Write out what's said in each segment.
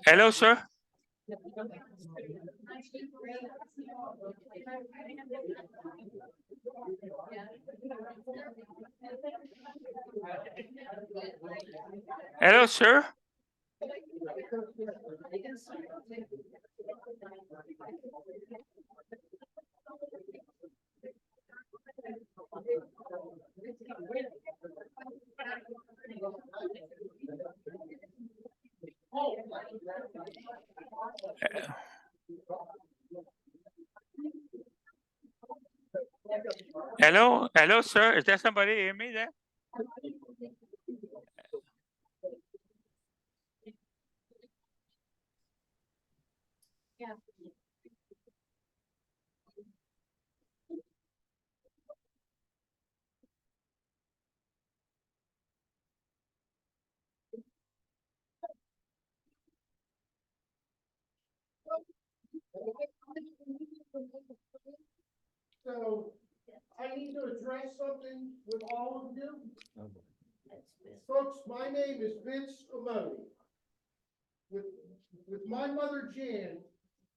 Hello, sir. Hello, sir. Hello, sir. Is there somebody hear me there? So I need to address something with all of you. Folks, my name is Vince Amoni. With my mother Jan,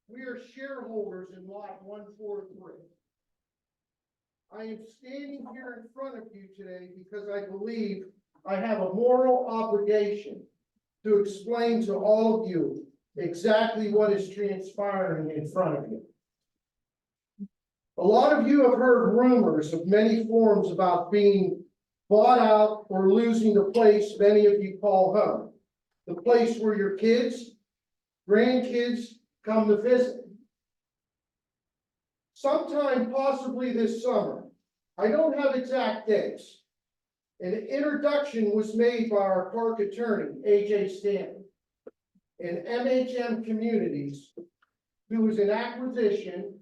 we are shareholders in lot 143. I am standing here in front of you today because I believe I have a moral obligation to explain to all of you exactly what is transpiring in front of you. A lot of you have heard rumors of many forms about being bought out or losing the place many of you call home. The place where your kids, grandkids come to visit. Sometime possibly this summer, I don't have exact dates, an introduction was made by our park attorney, AJ Stanton, and MHM Communities, who is an acquisition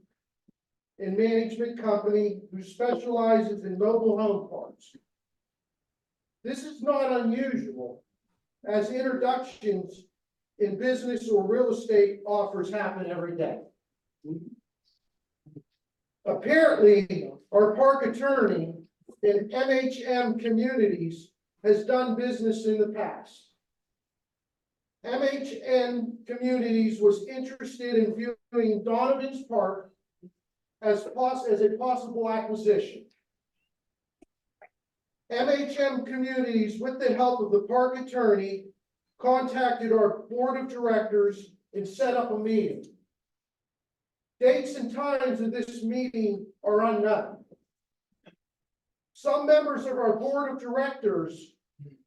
and management company who specializes in mobile home parks. This is not unusual, as introductions in business or real estate offers happen every day. Apparently, our park attorney in MHM Communities has done business in the past. MHM Communities was interested in viewing Donovans Park as a possible acquisition. MHM Communities, with the help of the park attorney, contacted our board of directors and set up a meeting. Dates and times of this meeting are unknown. Some members of our board of directors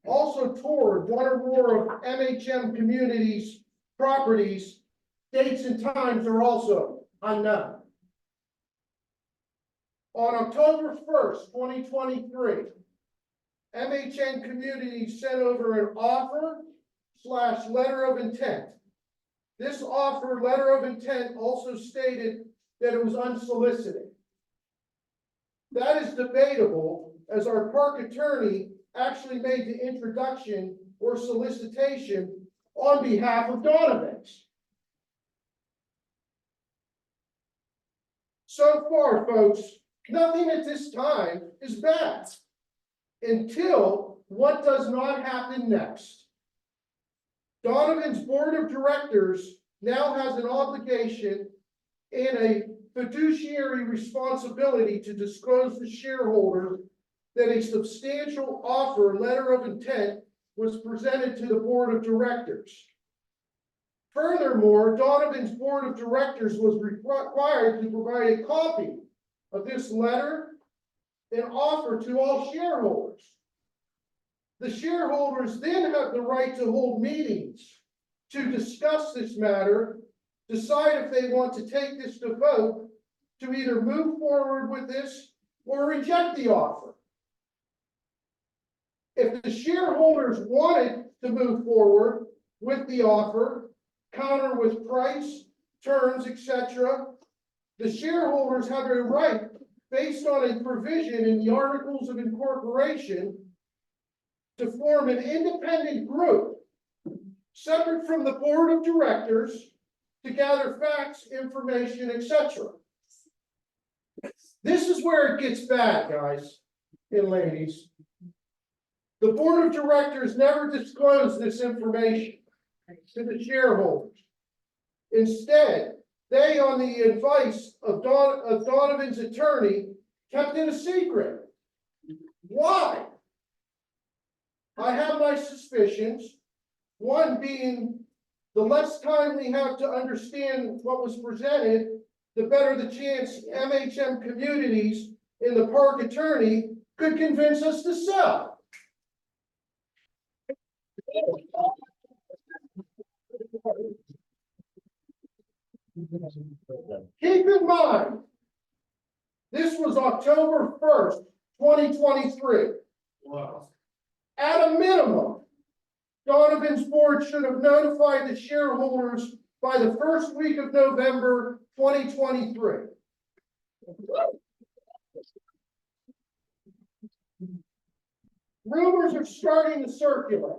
also toured one or more of MHM Communities' properties. Dates and times are also unknown. On October 1st, 2023, MHM Communities sent over an offer/letter of intent. This offer letter of intent also stated that it was unsolicited. That is debatable, as our park attorney actually made the introduction or solicitation on behalf of Donovans. So far, folks, nothing at this time is bad, until what does not happen next. Donovan's board of directors now has an obligation and a fiduciary responsibility to disclose to shareholders that a substantial offer letter of intent was presented to the board of directors. Furthermore, Donovan's board of directors was required to provide a copy of this letter and offer to all shareholders. The shareholders then have the right to hold meetings to discuss this matter, decide if they want to take this to vote, to either move forward with this or reject the offer. If the shareholders wanted to move forward with the offer, counter with price, terms, etc., the shareholders have a right, based on a provision in the Articles of Incorporation, to form an independent group separate from the board of directors to gather facts, information, etc. This is where it gets bad, guys and ladies. The board of directors never disclosed this information. to the shareholders. Instead, they, on the advice of Donovan's attorney, kept it a secret. Why? I have my suspicions. One being, the less time we have to understand what was presented, the better the chance MHM Communities and the park attorney could convince us to sell. Keep in mind, this was October 1st, 2023. Wow. At a minimum, Donovan's board should have notified the shareholders by the first week of November 2023. Rumors are starting to circulate.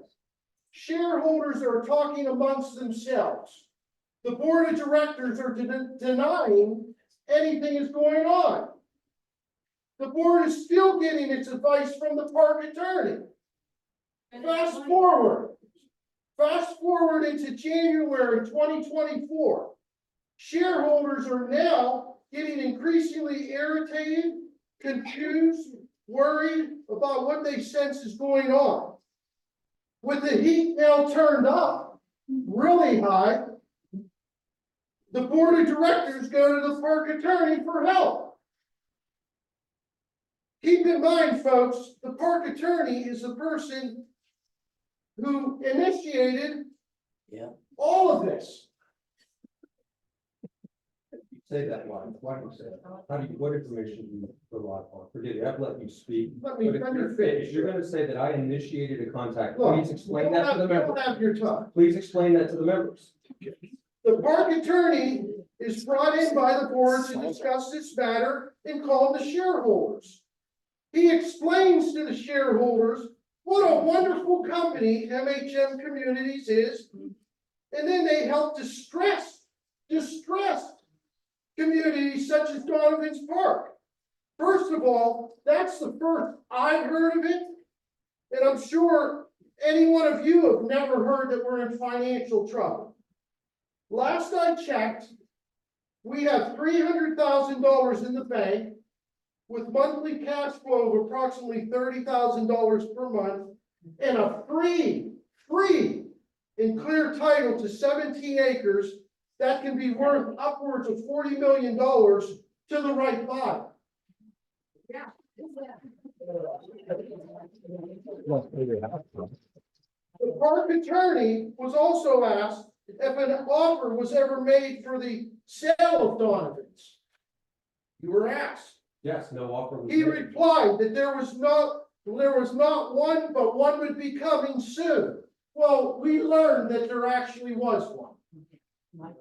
Shareholders are talking amongst themselves. The board of directors are denying anything is going on. The board is still getting its advice from the park attorney. Fast forward into January 2024. Shareholders are now getting increasingly irritated, confused, worried about what they sense is going on. With the heat now turned up really high, the board of directors go to the park attorney for help. Keep in mind, folks, the park attorney is the person who initiated all of this. Say that line. Why do you say that? How do you, what information do you rely upon? Forgive me, I've let you speak. Let me But if you're gonna say that I initiated a contact, Look, please explain that to the you don't members. have your time. Please explain that to the members. The park attorney is brought in by the board to discuss this matter and call the shareholders. He explains to the shareholders what a wonderful company MHM Communities is, and then they help distressed communities such as Donovans Park. First of all, that's the first I've heard of it, and I'm sure any one of you have never heard that we're in financial trouble. Last I checked, we have $300,000 in the bank with monthly cash flow of approximately $30,000 per month and a free and clear title to 17 acres that can be worth upwards of $40 million to the right buyer. Yeah. The park attorney was also asked if an offer was ever made for the sale of Donovans. You were asked. Yes, no offer was He made. replied that there was not one, but one would be coming soon. Well, we learned that there actually was one.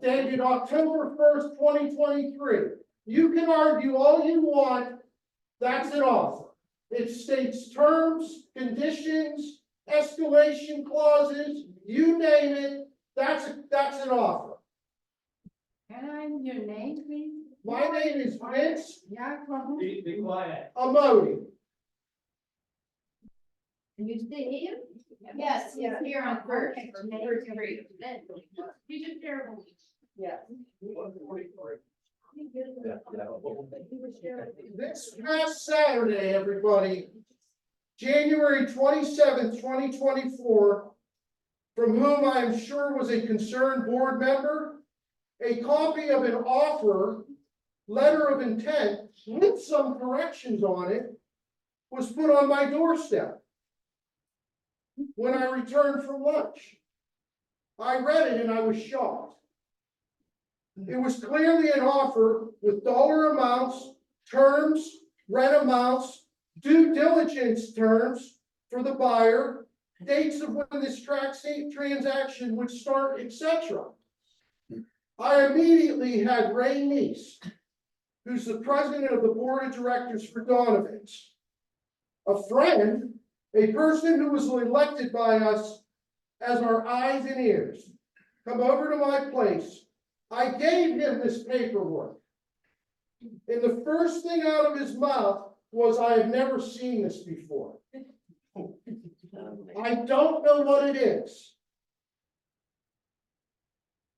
Dated October 1st, 2023. You can argue all you want, that's an offer. It states terms, conditions, escalation clauses, you name it, that's an offer. Can I have your name, please? My name is Vince Yeah, from who? Be quiet. Amodi. And you stay here? Yes, he's here on First. Okay. First Street. You just terrible. Yeah. This past Saturday, everybody, January 27th, 2024, from whom I am sure was a concerned board member, a copy of an offer, letter of intent with some corrections on it, was put on my doorstep when I returned from lunch. I read it and I was shocked. It was clearly an offer with dollar amounts, terms, rent amounts, due diligence terms for the buyer, dates of when this transaction would start, etc. I immediately had Ray Neese, who's the president of the board of directors for Donovans, a friend, a person who was elected by us as our eyes and ears, come over to my place. I gave him this paperwork. And the first thing out of his mouth was, I have never seen this before. I don't know what it is.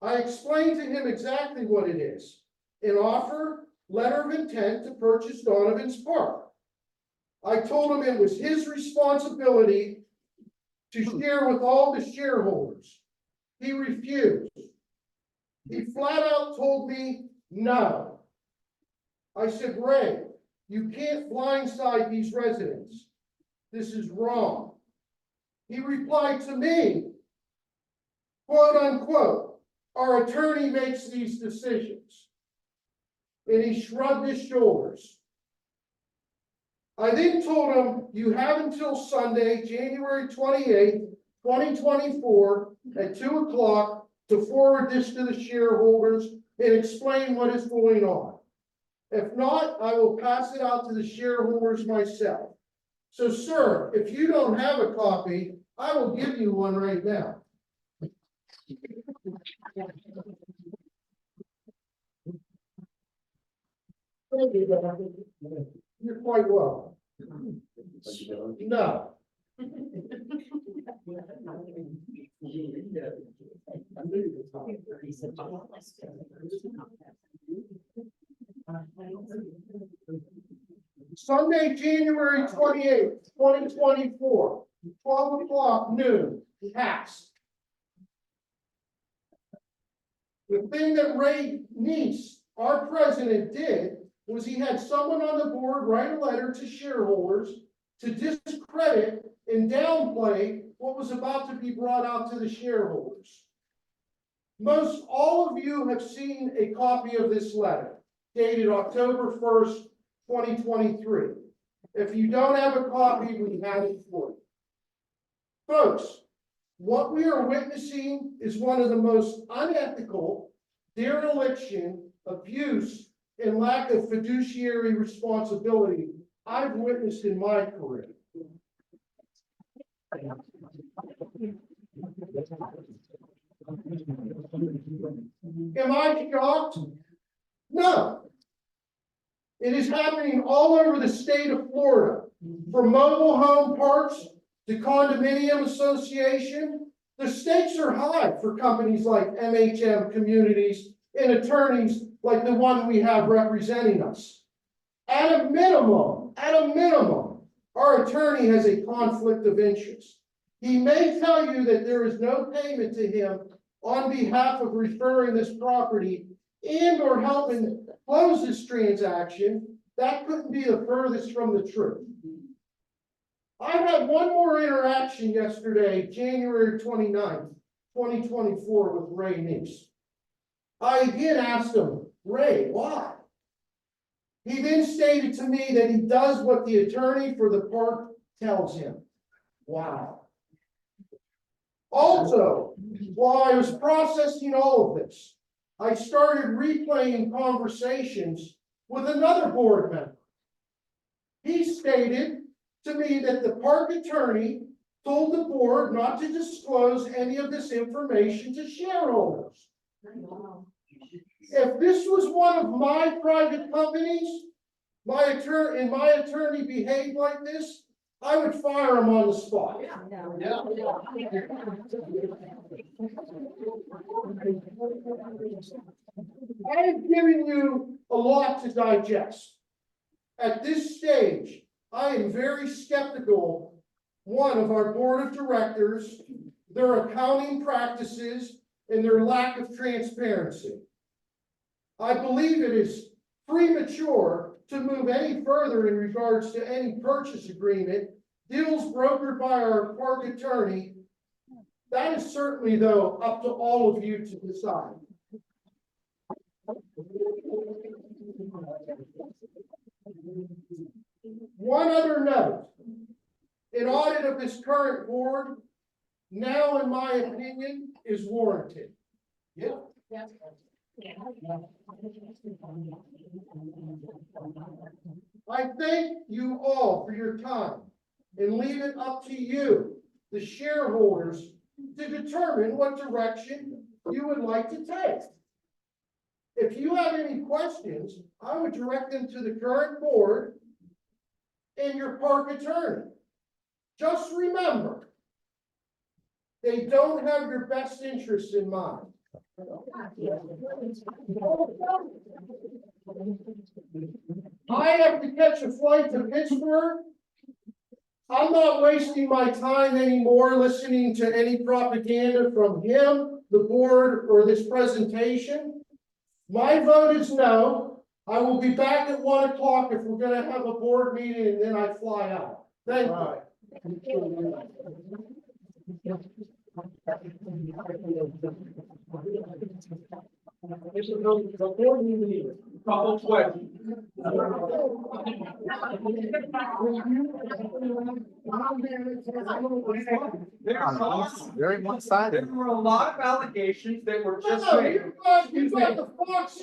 I explained to him exactly what it is. An offer, letter of intent to purchase Donovans Park. I told him it was his responsibility to share with all the shareholders. He refused. He flat out told me no. I said, Ray, you can't blindside these residents. This is wrong. He replied to me, quote unquote, our attorney makes these decisions. And he shrugged his shoulders. I then told him, you have until Sunday, January 28th, 2024 at 2 o'clock to forward this to the shareholders and explain what is going on. If not, I will pass it out to the shareholders myself. So, sir, if you don't have a copy, I will give you one right now. You're quite welcome. No. Sunday, January 28th, 2024, 12 o'clock noon, passed. The thing that Ray Neese, our president, did was he had someone on the board write a letter to shareholders to discredit and downplay what was about to be brought out to the shareholders. Most all of you have seen a copy of this letter dated October 1st, 2023. If you don't have a copy, we have it for you. Folks, what we are witnessing is one of the most unethical dereliction, abuse, and lack of fiduciary responsibility I've witnessed in my career. Am I shocked? No. It is happening all over the state of Florida, from mobile home parks to condominium association. The stakes are high for companies like MHM Communities and attorneys like the one we have representing us. At a minimum, our attorney has a conflict of interest. He may tell you that there is no payment to him on behalf of referring this property and or helping close this transaction. That couldn't be the furthest from the truth. I had one more interaction yesterday, January 29th, 2024 with Ray Neese. I again asked him, Ray, why? He then stated to me that he does what the attorney for the park tells him. Wow. Also, while I was processing all of this, I started replaying conversations with another board member. He stated to me that the park attorney told the board not to disclose any of this information to shareholders. If this was one of my private companies, my attorney behaved like this, I would fire him on the spot. I have given you a lot to digest. At this stage, I am very skeptical, one, of our board of directors, their accounting practices, and their lack of transparency. I believe it is premature to move any further in regards to any purchase agreement, deals brokered by our park attorney. That is certainly, though, up to all of you to decide. One other note, an audit of this current board, now in my opinion, is warranted. Yeah. I thank you all for your time and leave it up to you, the shareholders, to determine what direction you would like to take. If you have any questions, I would direct them to the current board and your park attorney. Just remember, they don't have your best interests in mind. I have to catch a flight to Pittsburgh. I'm not wasting my time anymore listening to any propaganda from him, the board, or this presentation. My vote is no. I will be back at 1 o'clock if we're gonna have a board meeting, and then I fly out. Thank you. Before you leave, couple questions. Very one-sided. There were a lot of allegations that were just No, made. you got the Fox.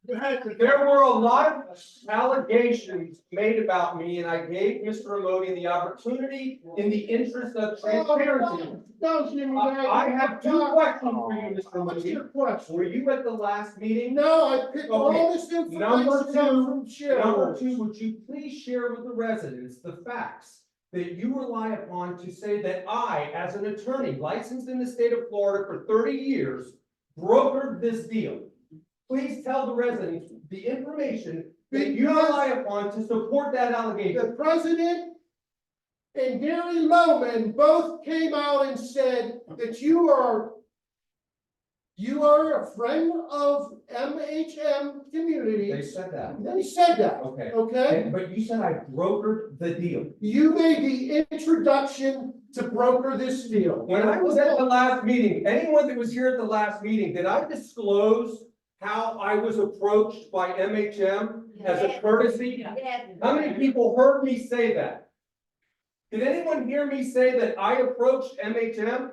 There were a lot of allegations made about me, and I gave Mr. Ramodi the opportunity in the interest of transparency. Don't give me that. I have two questions for you, Mr. What's Ramodi. your question? Were you at the last meeting? No, I picked all this Number information two, up from Number shareholders. two, would you please share with the residents the facts that you rely upon to say that I, as an attorney licensed in the state of Florida for 30 years, brokered this deal? Please tell the residents the information that you rely upon to support that allegation. The president and Gary Loman both came out and said that you are a friend of MHM They community. said that. They said that, Okay. okay? But you said I brokered the deal. You made the introduction to broker this deal. When I was at the last meeting, anyone that was here at the last meeting, did I disclose how I was approached by MHM as a courtesy? How many people heard me say that? Did anyone hear me say that I approached MHM?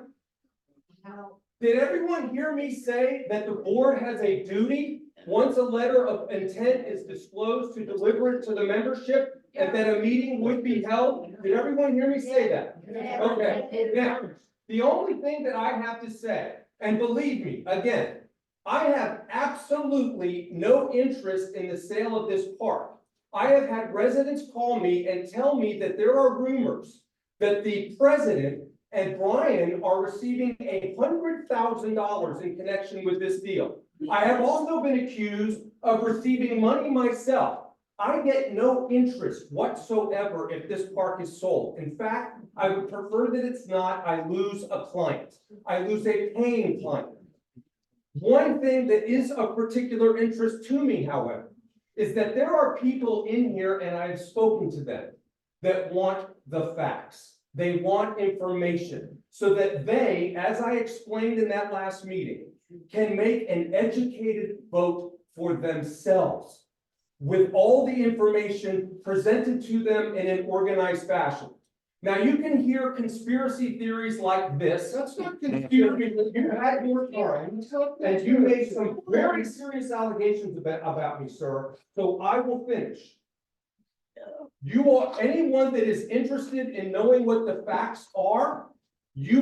Did everyone hear me say that the board has a duty, once a letter of intent is disclosed, to deliver it to the membership, and that a meeting would be held? Did everyone hear me say that? Okay, now, the only thing that I have to say, and believe me, again, I have absolutely no interest in the sale of this park. I have had residents call me and tell me that there are rumors that the president and Brian are receiving $100,000 in connection with this deal. I have also been accused of receiving money myself. I get no interest whatsoever if this park is sold. In fact, I would prefer that it's not. I lose a client. I lose a paying client. One thing that is of particular interest to me, however, is that there are people in here, and I've spoken to them, that want the facts. They want information so that they, as I explained in that last meeting, can make an educated vote for themselves with all the information presented to them in an organized fashion. Now, you can hear conspiracy theories like this. That's not You conspiracy. had your time, and you made some very serious allegations about me, sir, so I will finish. You all, anyone that is interested in knowing what the facts are, you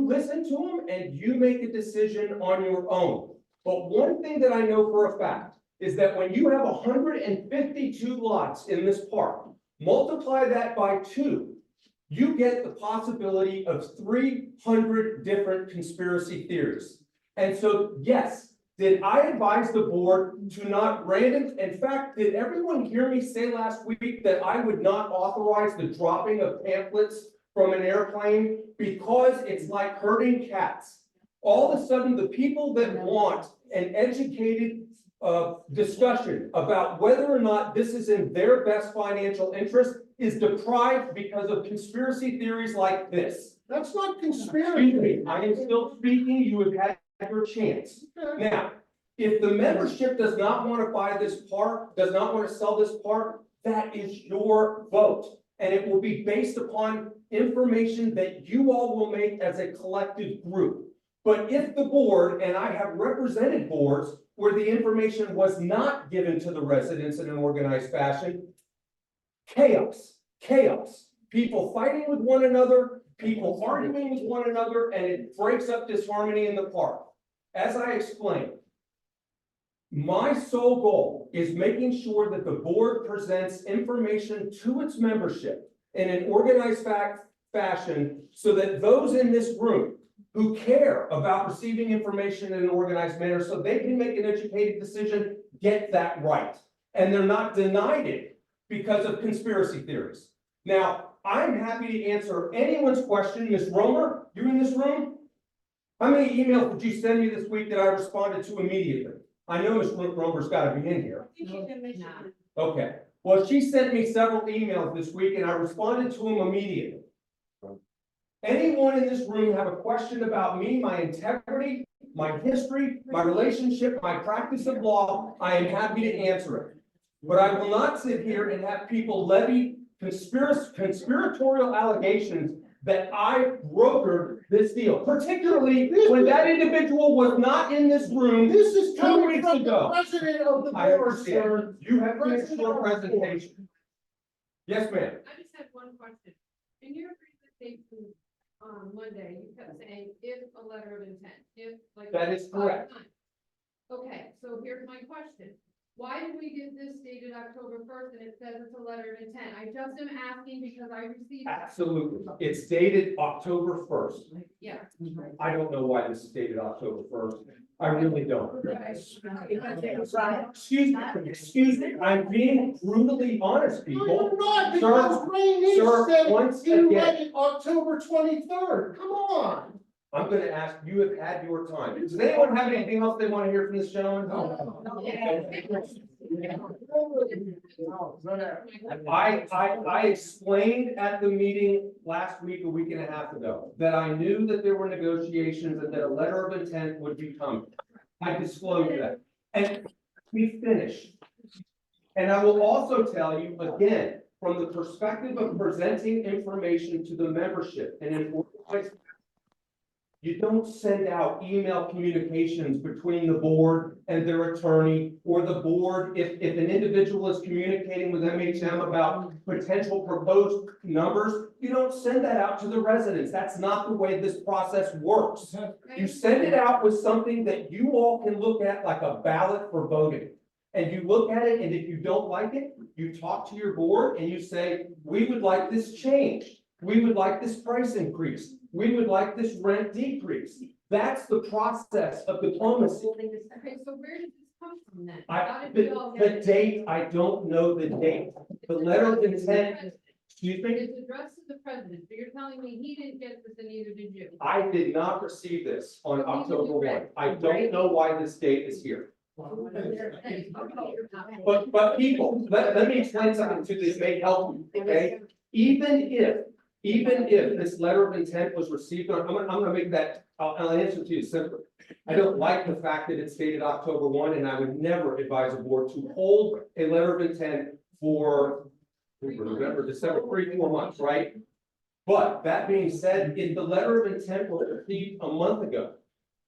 listen to them and you make a decision on your own. But one thing that I know for a fact is that when you have 152 lots in this park, multiply that by 2, you get the possibility of 300 different conspiracy theories. And so, yes, did I advise the board to not in fact, did everyone hear me say last week that I would not authorize the dropping of pamphlets from an airplane? Because it's like herding cats. All of a sudden, the people that want an educated discussion about whether or not this is in their best financial interest is deprived because of conspiracy theories like this. That's not Excuse conspiracy. me, I am still speaking. You have had your chance. Now, if the membership does not want to buy this park, does not want to sell this park, that is your vote. And it will be based upon information that you all will make as a collective group. But if the board, and I have represented boards where the information was not given to the residents in an organized fashion, chaos, chaos. People fighting with one another, people arguing with one another, and it breaks up disharmony in the park. As I explained, my sole goal is making sure that the board presents information to its membership in an organized fashion so that those in this room who care about receiving information in an organized manner so they can make an educated decision, get that right. And they're not denied it because of conspiracy theories. Now, I'm happy to answer anyone's question. Ms. Romer, you in this room? How many emails did you send me this week that I responded to immediately? I know Ms. Romer's got to be in here. Okay, well, she sent me several emails this week and I responded to them immediately. Anyone in this room have a question about me, my integrity, my history, my relationship, my practice of law, I am happy to answer it. But I will not sit here and have people levy conspiratorial allegations that I brokered this deal, particularly when that individual was not in this room. This is 2 coming weeks from the ago. president of the I board, understand. sir. You have finished your presentation. Yes, ma'am. I just have one question. In your presentation on Monday, you kept saying if a letter of intent, if like. That is correct. 5 times. Okay, so here's my question. Why did we get this dated October 1st and it says it's a letter of intent? I just am asking because I received. Absolutely. It's dated October 1st. Yeah. I don't know why this is dated October 1st. I really don't. Excuse me, I'm being brutally honest, No, people. you're not, Sir, because Ray sir, Neese said once he read again. it October 23rd. Come on. I'm gonna ask, you have had your time. Does anyone have anything else they want to hear from this gentleman? I explained at the meeting last week, a week and a half ago, that I knew that there were negotiations and that a letter of intent would be coming. I disclosed that, and we finished. And I will also tell you again, from the perspective of presenting information to the membership and in organized, you don't send out email communications between the board and their attorney, or the board, if an individual is communicating with MHM about potential proposed numbers, you don't send that out to the residents. That's not the way this process works. You send it out with something that you all can look at like a ballot for voting. And you look at it, and if you don't like it, you talk to your board and you say, we would like this changed. We would like this price increase. We would like this rent decrease. That's the process of diplomacy. Okay, so where did this come from then? How I, did we all the get it? date, I don't know the date. The letter of intent, excuse me, It's addressed to the president, so you're telling me he didn't get this and neither did you. I did not receive this on October 1. I don't know why this date is here. But people, let me explain something to this, may help you, okay? Even if this letter of intent was received on, I'm gonna make that, I'll answer to you simply. I don't like the fact that it's dated October 1, and I would never advise a board to hold a letter of intent for November, December, 3-4 months, right? But that being said, if the letter of intent was received a month ago,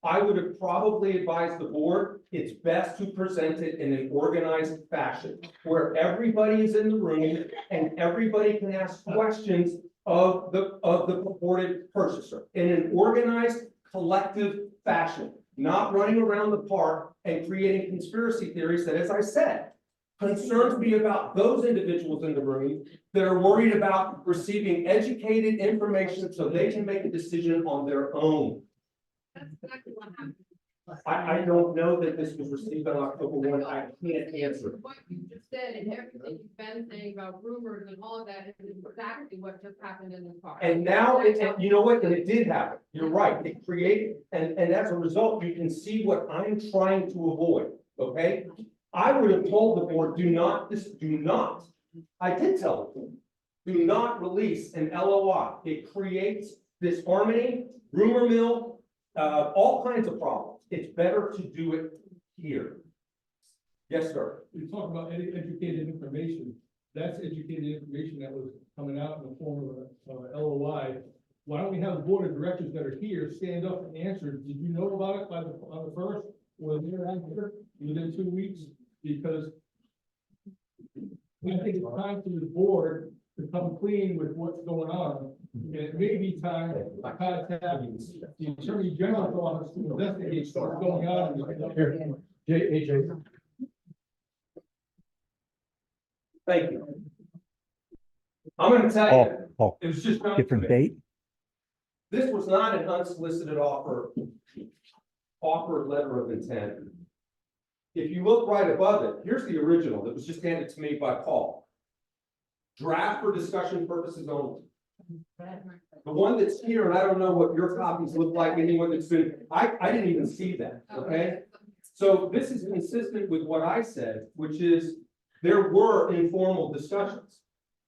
I would have probably advised the board, it's best to present it in an organized fashion where everybody is in the room and everybody can ask questions of the purported purchaser in an organized, collective fashion, not running around the park and creating conspiracy theories that, as I said, concerns me about those individuals in the room that are worried about receiving educated information so they can make a decision on their own. That's exactly what happened. I don't know that this was received on October 1. I can't answer. What you just said and everything you've been saying about rumors and all of that is exactly what just happened in this park. And now, and you know what, and it did happen. You're right. It created, and as a result, you can see what I'm trying to avoid, okay? I would have told the board, do not, I did tell them, do not release an LOI. It creates disharmony, rumor mill, all kinds of problems. It's better to do it here. Yes, sir. We talk about educated information. That's educated information that was coming out in the form of a LOI. Why don't we have the board of directors that are here stand up and answer? Did you know about it on the first or thereafter within 2 weeks? Because I think it's time for the board to come clean with what's going on. And it may be time to contact the Attorney General's office to investigate what's going on. AJ. Thank you. I'm gonna tell you, Oh, it was just. done different today. date? This was not an unsolicited offer letter of intent. If you look right above it, here's the original that was just handed to me by Paul. Draft for discussion purposes only. The one that's here, and I don't know what your copies look like, anyone that's been, I didn't even see that, okay? So this is consistent with what I said, which is there were informal discussions.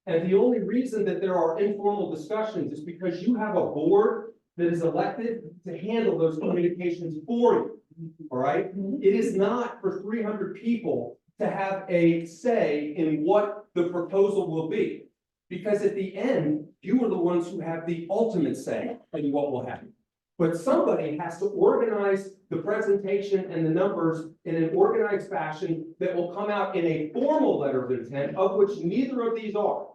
And the only reason that there are informal discussions is because you have a board that is elected to handle those communications for you, all right? It is not for 300 people to have a say in what the proposal will be. Because at the end, you are the ones who have the ultimate say in what will happen. But somebody has to organize the presentation and the numbers in an organized fashion that will come out in a formal letter of intent, of which neither of these are.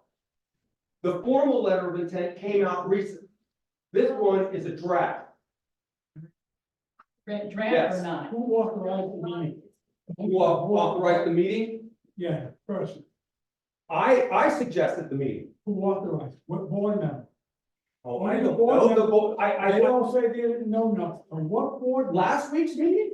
The formal letter of intent came out recently. This one is a draft. Draft Yes. or not? Who authorized the meeting? Who authorized the meeting? Yeah, person. I suggested the meeting. Who authorized? What board member? Oh, I don't know the vote. They all say they didn't know nothing. On what board? Last week's meeting?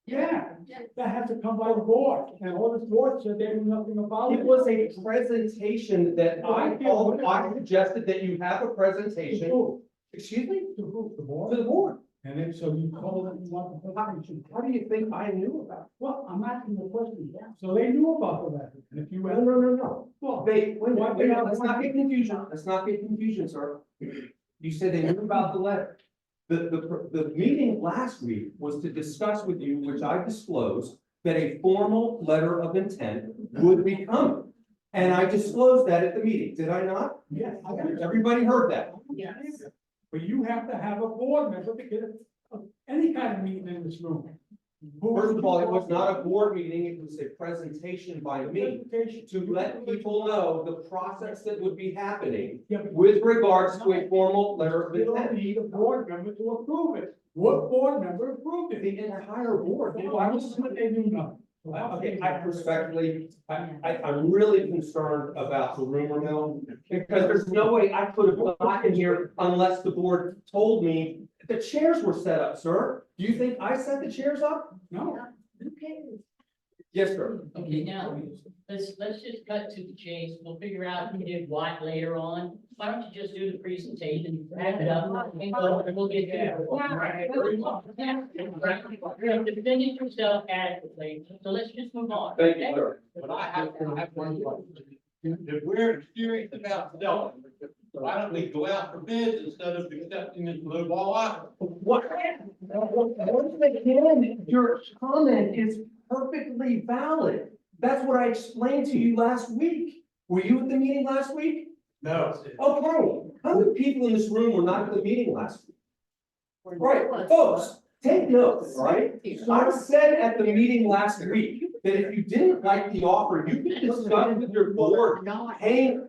Yeah, that had to come by the board, and all the board said they knew nothing about it. It was a presentation that I suggested that you have a presentation. To Excuse me? who? To who? The To board? the board. And then, so you told them you want the presentation. How do you think I knew about it? Well, I'm asking the question. So they knew about the letter, and if you No, asked, no. well, Let's not get confusion. Let's not get confusion, sir. You said they knew about the letter. The meeting last week was to discuss with you, which I disclosed, that a formal letter of intent would be coming. And I disclosed that at the meeting, did I not? yes. Everybody heard that. Yes. But you have to have a board member to get any kind of meeting in this room. First of all, it was not a board meeting, it was a presentation by me to let people know the process that would be happening with regards to a formal letter of You don't intent. need a board member to approve it. What board member approved it? The entire board. Why was it they knew nothing? Okay, I respectfully, I'm really concerned about the rumor mill, because there's no way I could have gotten here unless the board told me the chairs were set up, sir. Do you think I set the chairs up? No. Yes, sir. Okay, now, let's just cut to the chase. We'll figure out who did what later on. Why don't you just do the presentation, wrap it up, and we'll get there. You have to finish yourself adequately, so let's just move on. Thank you, okay? sir. But I have one question. If we're serious about selling, why don't we go out for bids instead of accepting this low ball offer? Once again, your comment is perfectly valid. That's what I explained to you last week. Were you at the meeting last week? No. Okay, how many people in this room were not at the meeting last week? Right, folks, take notes, all right? I said at the meeting last week that if you didn't like the offer, you could discuss with your board paying.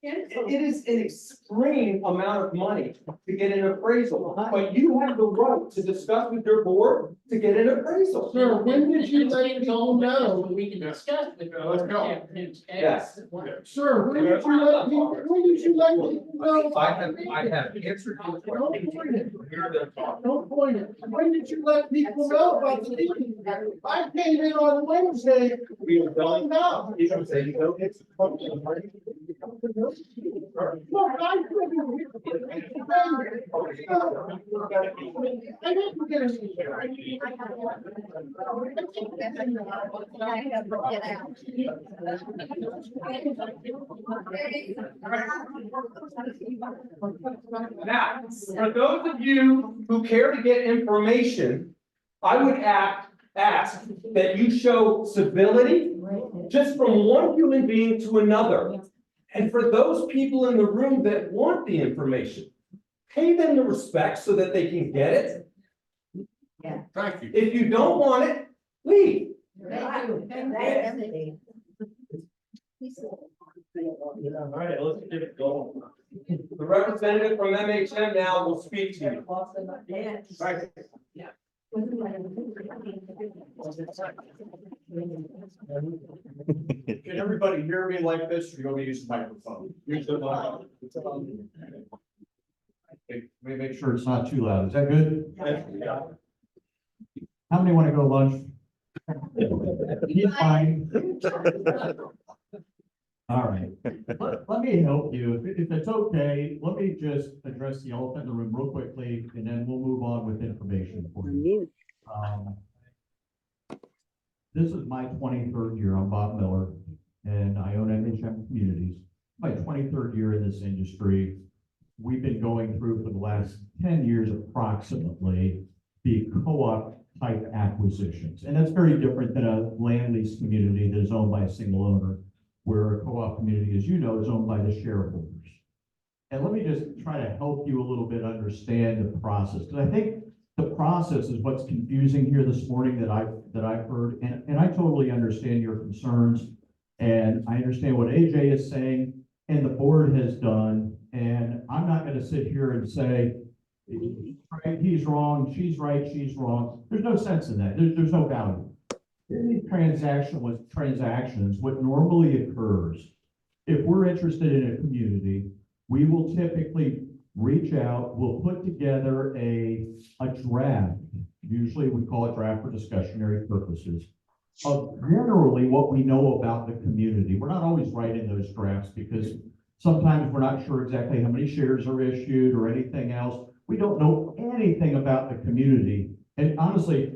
It is an extreme amount of money to get an appraisal, but you have the right to discuss with your board to get an appraisal. Sir, when did you let people know? We can discuss with. Let's go. Yes. Sir, when did you let people know? I have answered your question. Don't point it. When did you let people know about the meeting? I came in on Wednesday. Found out. Look, I couldn't. I didn't get Now, for those of you who care to get information, I would ask that you show civility just from one human being to another. And for those people in the room that want the information, pay them the respect so that they can get it. Thank you. If you don't want it, leave. All right, let's get it going. The representative from MHM now will speak to you. Thank Can everybody hear me like this, or you want me to use the microphone? Use the mic. Let me make sure it's not too loud. Is that good? How many want to go lunch? He's fine. All right. Let me help you. If it's okay, let me just address the elephant in the room real quickly, and then we'll move on with information for you. This is my 23rd year. I'm Bob Miller, and I own MHM Communities. My 23rd year in this industry. We've been going through for the last 10 years approximately the co-op type acquisitions. And that's very different than a land lease community that is owned by a single owner, where a co-op community, as you know, is owned by the shareholders. And let me just try to help you a little bit understand the process, because I think the process is what's confusing here this morning that I've heard, and I totally understand your concerns, and I understand what AJ is saying and the board has done, and I'm not going to sit here and say, right, he's wrong, she's right, she's wrong. There's no sense in that. There's no value. In the transactions, what normally occurs, if we're interested in a community, we will typically reach out, we'll put together a draft. Usually we call it draft for discussionary purposes of generally what we know about the community. We're not always writing those drafts because sometimes we're not sure exactly how many shares are issued or anything else. We don't know anything about the community. And honestly,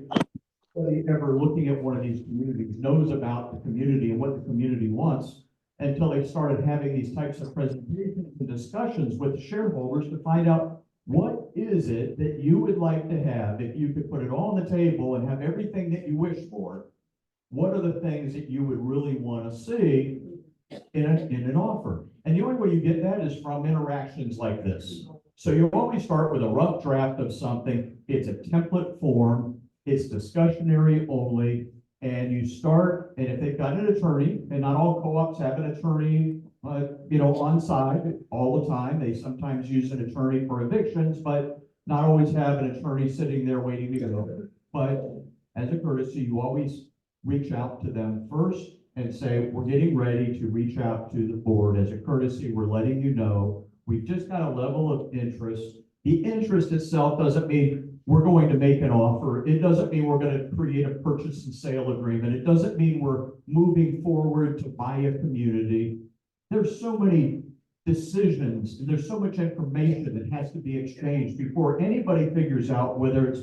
nobody ever looking at one of these communities knows about the community and what the community wants until they started having these types of presentations and discussions with the shareholders to find out what is it that you would like to have if you could put it all on the table and have everything that you wish for. What are the things that you would really want to see in an offer? And the only way you get that is from interactions like this. So you always start with a rough draft of something. It's a template form. It's discussionary only. And you start, and if they've got an attorney, and not all co-ops have an attorney, on side all the time. They sometimes use an attorney for evictions, but not always have an attorney sitting there waiting to go. But as a courtesy, you always reach out to them first and say, we're getting ready to reach out to the board. As a courtesy, we're letting you know we've just got a level of interest. The interest itself doesn't mean we're going to make an offer. It doesn't mean we're going to create a purchase and sale agreement. It doesn't mean we're moving forward to buy a community. There's so many decisions and there's so much information that has to be exchanged before anybody figures out whether it's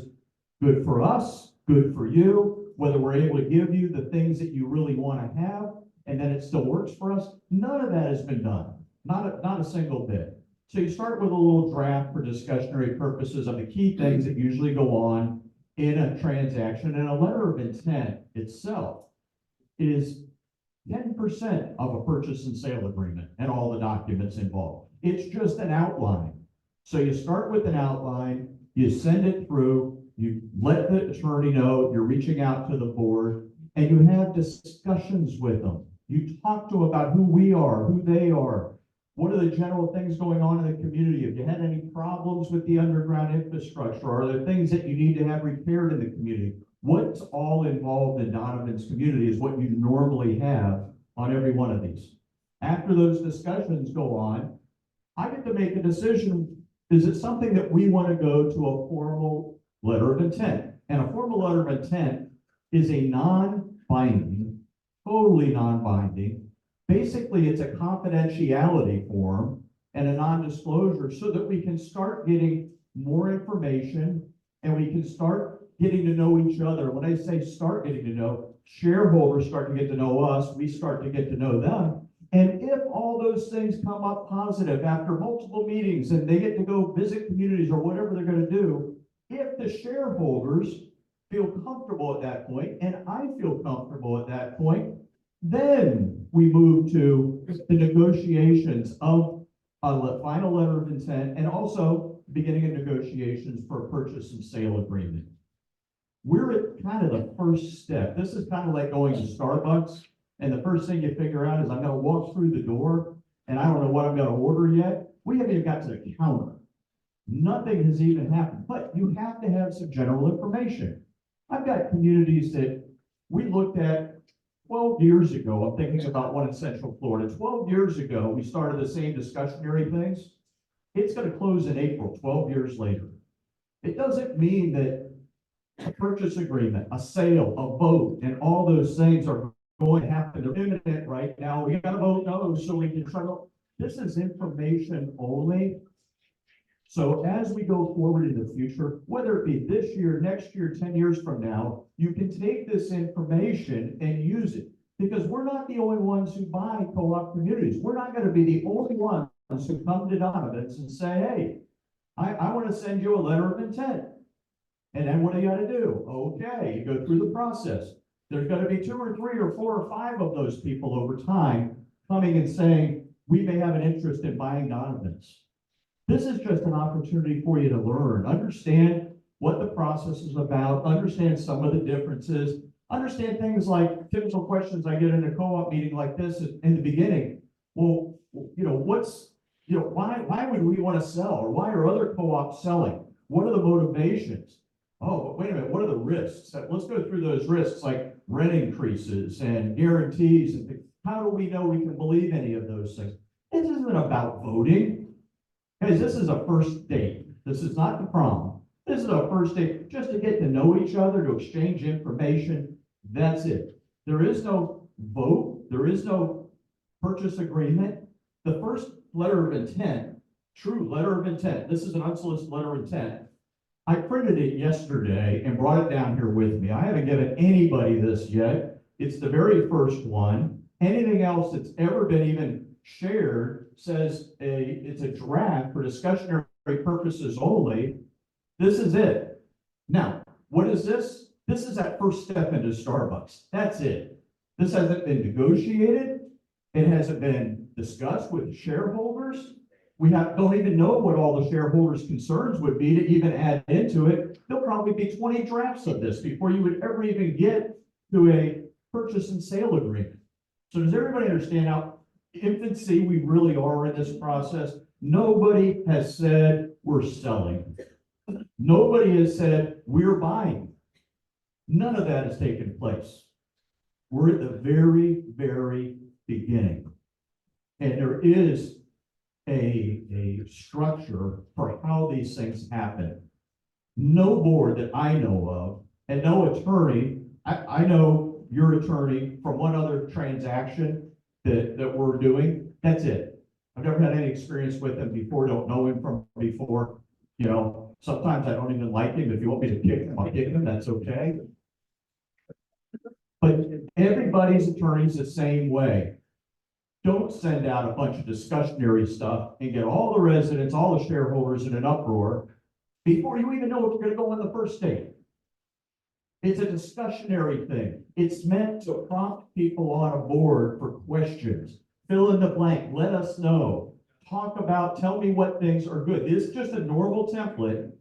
good for us, good for you, whether we're able to give you the things that you really want to have, and then it still works for us. None of that has been done, not a single bit. So you start with a little draft for discussionary purposes of the key things that usually go on in a transaction, and a letter of intent itself is 10% of a purchase and sale agreement and all the documents involved. It's just an outline. So you start with an outline, you send it through, you let the attorney know you're reaching out to the board, and you have discussions with them. You talk to them about who we are, who they are. What are the general things going on in the community? Have you had any problems with the underground infrastructure? Are there things that you need to have repaired in the community? What's all involved in Donovan's community is what you normally have on every one of these. After those discussions go on, I get to make a decision. Is it something that we want to go to a formal letter of intent? And a formal letter of intent is a non-binding, totally non-binding. Basically, it's a confidentiality form and a non-disclosure so that we can start getting more information and we can start getting to know each other. When I say start getting to know, shareholders start to get to know us, we start to get to know them. And if all those things come up positive after multiple meetings and they get to go visit communities or whatever they're going to do, if the shareholders feel comfortable at that point, and I feel comfortable at that point, then we move to the negotiations of a final letter of intent and also beginning of negotiations for a purchase and sale agreement. We're at kind of the first step. This is kind of like going to Starbucks, and the first thing you figure out is I'm going to walk through the door and I don't know what I'm going to order yet. We haven't even got to the counter. Nothing has even happened, but you have to have some general information. I've got communities that we looked at 12 years ago. I'm thinking about one in Central Florida. 12 years ago, we started the same discussionary things. It's gonna close in April, 12 years later. It doesn't mean that a purchase agreement, a sale, a vote, and all those things are going to happen. They're imminent right now. We gotta vote no, so we can try to, this is information only. So as we go forward in the future, whether it be this year, next year, 10 years from now, you can take this information and use it. Because we're not the only ones who buy co-op communities. We're not gonna be the only ones who come to Donovans and say, hey, I wanna send you a letter of intent. And then what do you gotta do? Okay, you go through the process. There's gonna be 2 or 3 or 4 or 5 of those people over time coming and saying, we may have an interest in buying Donovans. This is just an opportunity for you to learn, understand what the process is about, understand some of the differences, understand things like typical questions I get in a co-op meeting like this in the beginning. Well, why would we want to sell, or why are other co-ops selling? What are the motivations? Oh, but wait a minute, what are the risks? Let's go through those risks, like rent increases and guarantees, and how do we know we can believe any of those things? This isn't about voting. Guys, this is a first date. This is not the prom. This is a first date, just to get to know each other, to exchange information. That's it. There is no vote. There is no purchase agreement. The first letter of intent, true letter of intent, this is an unsolicited letter of intent. I printed it yesterday and brought it down here with me. I haven't given anybody this yet. It's the very first one. Anything else that's ever been even shared says it's a draft for discussionary purposes only. This is it. Now, what is this? This is that first step into Starbucks. That's it. This hasn't been negotiated. It hasn't been discussed with shareholders. We don't even know what all the shareholders' concerns would be to even add into it. There'll probably be 20 drafts of this before you would ever even get to a purchase and sale agreement. So does everybody understand how infancy we really are in this process? Nobody has said we're selling. Nobody has said we're buying. None of that has taken place. We're at the very, very beginning. And there is a structure for how these things happen. No board that I know of, and no attorney, I know your attorney from one other transaction that we're doing. That's it. I've never had any experience with him before, don't know him from before. You know, sometimes I don't even like him. If you want me to kick him, I'll kick him, that's okay. But everybody's attorney's the same way. Don't send out a bunch of discussionary stuff and get all the residents, all the shareholders in an uproar before you even know if you're gonna go on the first date. It's a discussionary thing. It's meant to prompt people on a board for questions. Fill in the blank, let us know. Talk about, tell me what things are good. It's just a normal template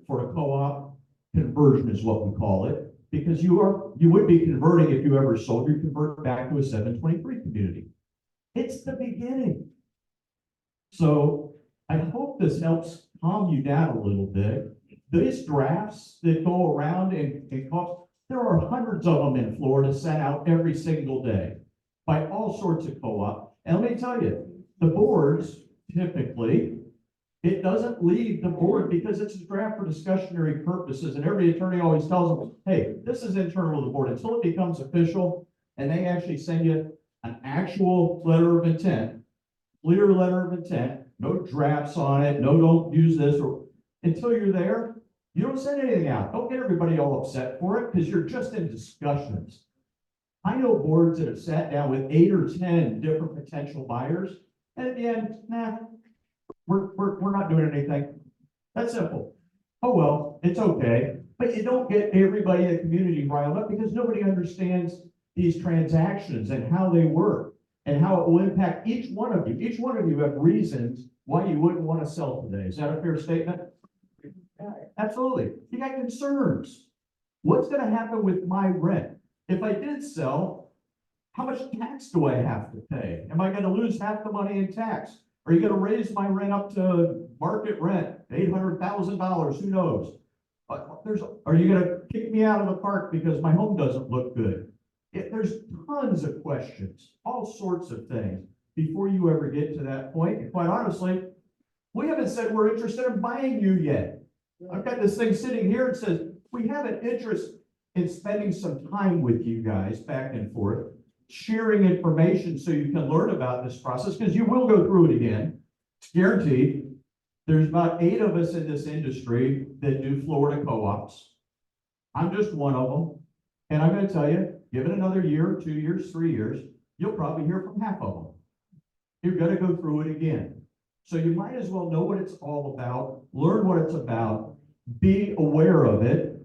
for a co-op conversion is what we call it. Because you would be converting if you ever sold, you convert back to a 723 community. It's the beginning. So I hope this helps calm you down a little bit. These drafts that go around and there are hundreds of them in Florida sent out every single day by all sorts of co-op. And let me tell you, the boards typically, it doesn't leave the board because it's a draft for discussionary purposes. And every attorney always tells them, hey, this is internal to the board until it becomes official. And they actually send you an actual letter of intent, clear letter of intent, no drafts on it, no, don't use this, or until you're there, you don't send anything out. Don't get everybody all upset for it because you're just in discussions. I know boards that have sat down with 8 or 10 different potential buyers, and at the end, nah, we're not doing anything. That's simple. Oh, well, it's okay. But you don't get everybody in the community riled up because nobody understands these transactions and how they work and how it will impact each one of you. Each one of you have reasons why you wouldn't want to sell today. Is that a fair statement? Absolutely. You got concerns. What's going to happen with my rent? If I did sell, how much tax do I have to pay? Am I going to lose half the money in tax? Are you going to raise my rent up to market rent, $800,000? Who knows? Are you going to kick me out of the park because my home doesn't look good? There's tons of questions, all sorts of things. before you ever get to that point. And quite honestly, we haven't said we're interested in buying you yet. I've got this thing sitting here that says, we have an interest in spending some time with you guys back and forth, sharing information so you can learn about this process, because you will go through it again. It's guaranteed. There's about 8 of us in this industry that do Florida co-ops. I'm just one of them. And I'm going to tell you, give it another year, 2 years, 3 years, you'll probably hear from half of them. You're going to go through it again. So you might as well know what it's all about, learn what it's about, be aware of it,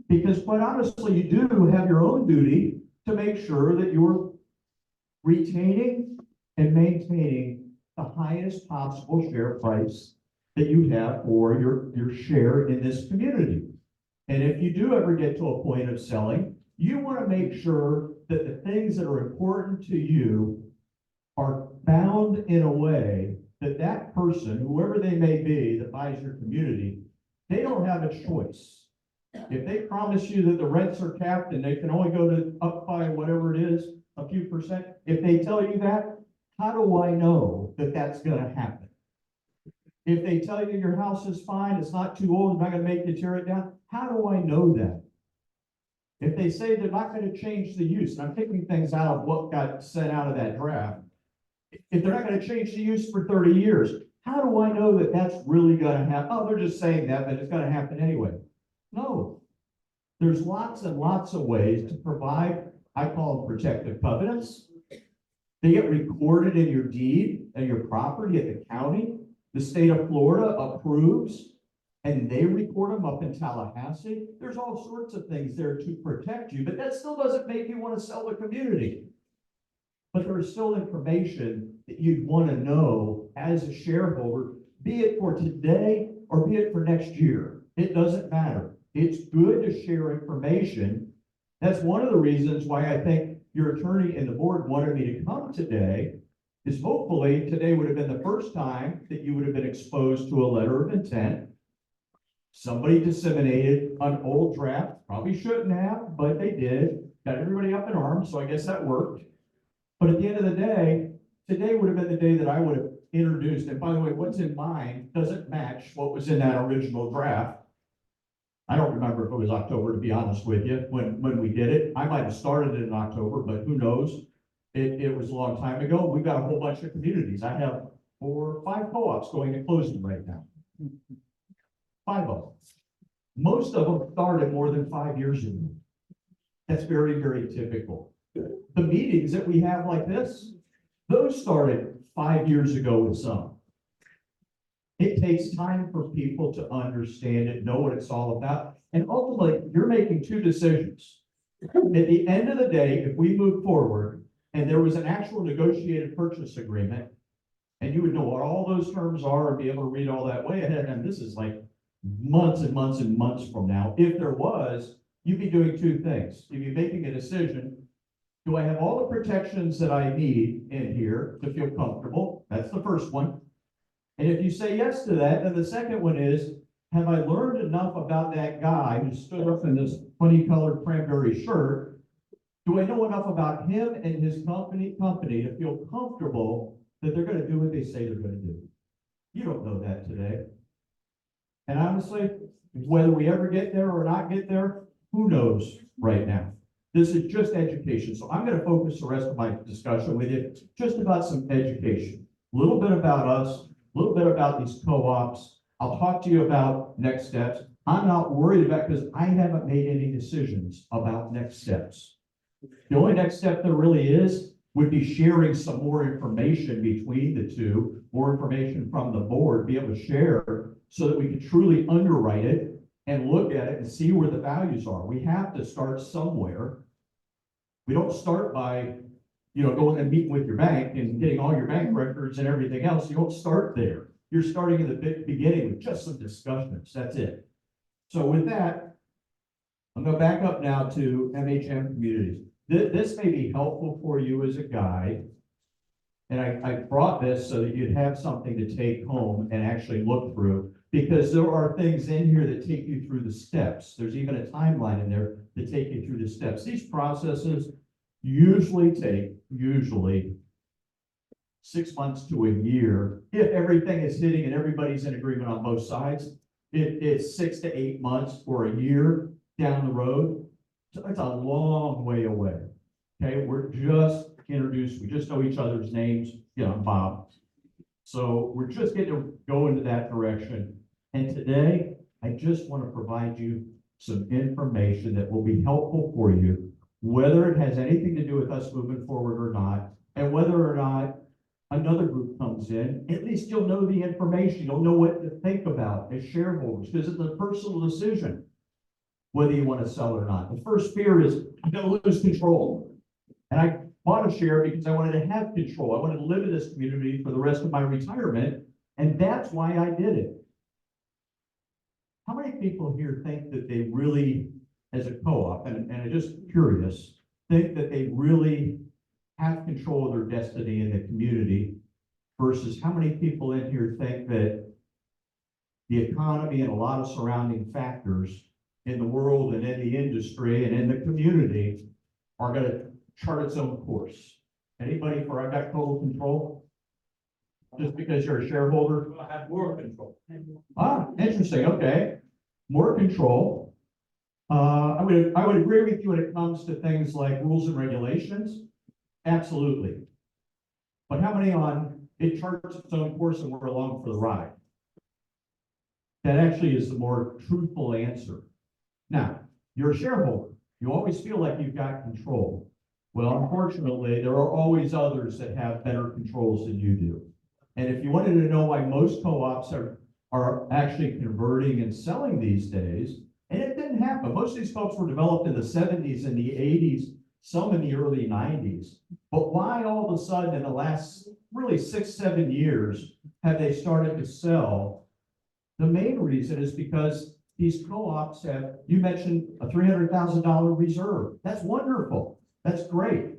because quite honestly, you do have your own duty to make sure that you're retaining and maintaining the highest possible share price that you have for your share in this community. And if you do ever get to a point of selling, you want to make sure that the things that are important to you are bound in a way that that person, whoever they may be, that buys your community, they don't have a choice. If they promise you that the rents are capped and they can only go to up by whatever it is, a few percent, if they tell you that, how do I know that that's going to happen? If they tell you your house is fine, it's not too old, I'm not going to make you tear it down, how do I know that? If they say they're not going to change the use, and I'm picking things out of what got sent out of that draft, if they're not going to change the use for 30 years, how do I know that that's really going to happen? Oh, they're just saying that, but it's going to happen anyway. No, there's lots and lots of ways to provide, I call them protective covenants. They get recorded in your deed and your property at the county. The state of Florida approves, and they record them up in Tallahassee. There's all sorts of things there to protect you, but that still doesn't make you want to sell the community. But there's still information that you'd want to know as a shareholder, be it for today or be it for next year. It doesn't matter. It's good to share information. That's one of the reasons why I think your attorney and the board wanted me to come today, is hopefully today would have been the first time that you would have been exposed to a letter of intent. Somebody disseminated an old draft, probably shouldn't have, but they did, got everybody up in arms, so I guess that worked. But at the end of the day, today would have been the day that I would have introduced, and by the way, what's in mine doesn't match what was in that original draft. I don't remember if it was October, to be honest with you, when we did it. I might have started it in October, but who knows? It was a long time ago. We've got a whole bunch of communities. I have 4 or 5 co-ops going to closing right now. 5 of them. Most of them started more than 5 years ago. That's very, very typical. The meetings that we have like this, those started 5 years ago with some. It takes time for people to understand it, know what it's all about. And ultimately, you're making 2 decisions. At the end of the day, if we move forward and there was an actual negotiated purchase agreement, and you would know what all those terms are and be able to read all that way ahead, and this is like months and months and months from now. If there was, you'd be doing 2 things. You'd be making a decision. Do I have all the protections that I need in here to feel comfortable? That's the first one. And if you say yes to that, then the second one is, have I learned enough about that guy who stood up in this funny colored cranberry shirt? Do I know enough about him and his company to feel comfortable that they're going to do what they say they're going to do? You don't know that today. And honestly, whether we ever get there or not get there, who knows right now? This is just education. So I'm going to focus the rest of my discussion with you just about some education. A little bit about us, a little bit about these co-ops. I'll talk to you about next steps. I'm not worried about, because I haven't made any decisions about next steps. The only next step there really is would be sharing some more information between the two, more information from the board, be able to share so that we can truly underwrite it and look at it and see where the values are. We have to start somewhere. We don't start by, going and meeting with your bank and getting all your bank records and everything else. You don't start there. You're starting in the beginning with just some discussions. That's it. So with that, I'm going to back up now to MHM communities. This may be helpful for you as a guide. And I brought this so that you'd have something to take home and actually look through, because there are things in here that take you through the steps. There's even a timeline in there that take you through the steps. These processes usually take 6 months to a year, if everything is hitting and everybody's in agreement on both sides, it's 6 to 8 months or a year down the road. So it's a long way away. Okay, we're just introduced, we just know each other's names. Yeah, I'm Bob. So we're just getting to go into that direction. And today, I just want to provide you some information that will be helpful for you, whether it has anything to do with us moving forward or not, and whether or not another group comes in, at least you'll know the information, you'll know what to think about as shareholders, because it's a personal decision whether you want to sell or not. The first fear is I'm going to lose control. And I bought a share because I wanted to have control. I wanted to live in this community for the rest of my retirement, and that's why I did it. How many people here think that they really, as a co-op, and I'm just curious, think that they really have control of their destiny in the community versus how many people in here think that the economy and a lot of surrounding factors in the world and in the industry and in the community are going to chart its own course? Anybody for I've got total control? Just because you're a shareholder? I have more control. Ah, interesting, okay. More control. I would agree with you when it comes to things like rules and regulations. Absolutely. But how many on it charts its own course and we're along for the ride? That actually is the more truthful answer. Now, you're a shareholder. You always feel like you've got control. Well, unfortunately, there are always others that have better controls than you do. And if you wanted to know why most co-ops are actually converting and selling these days, and it didn't happen. Most of these folks were developed in the 70s and the 80s, some in the early 90s. But why all of a sudden in the last really 6-7 years have they started to sell? The main reason is because these co-ops have, you mentioned a $300,000 reserve. That's wonderful. That's great.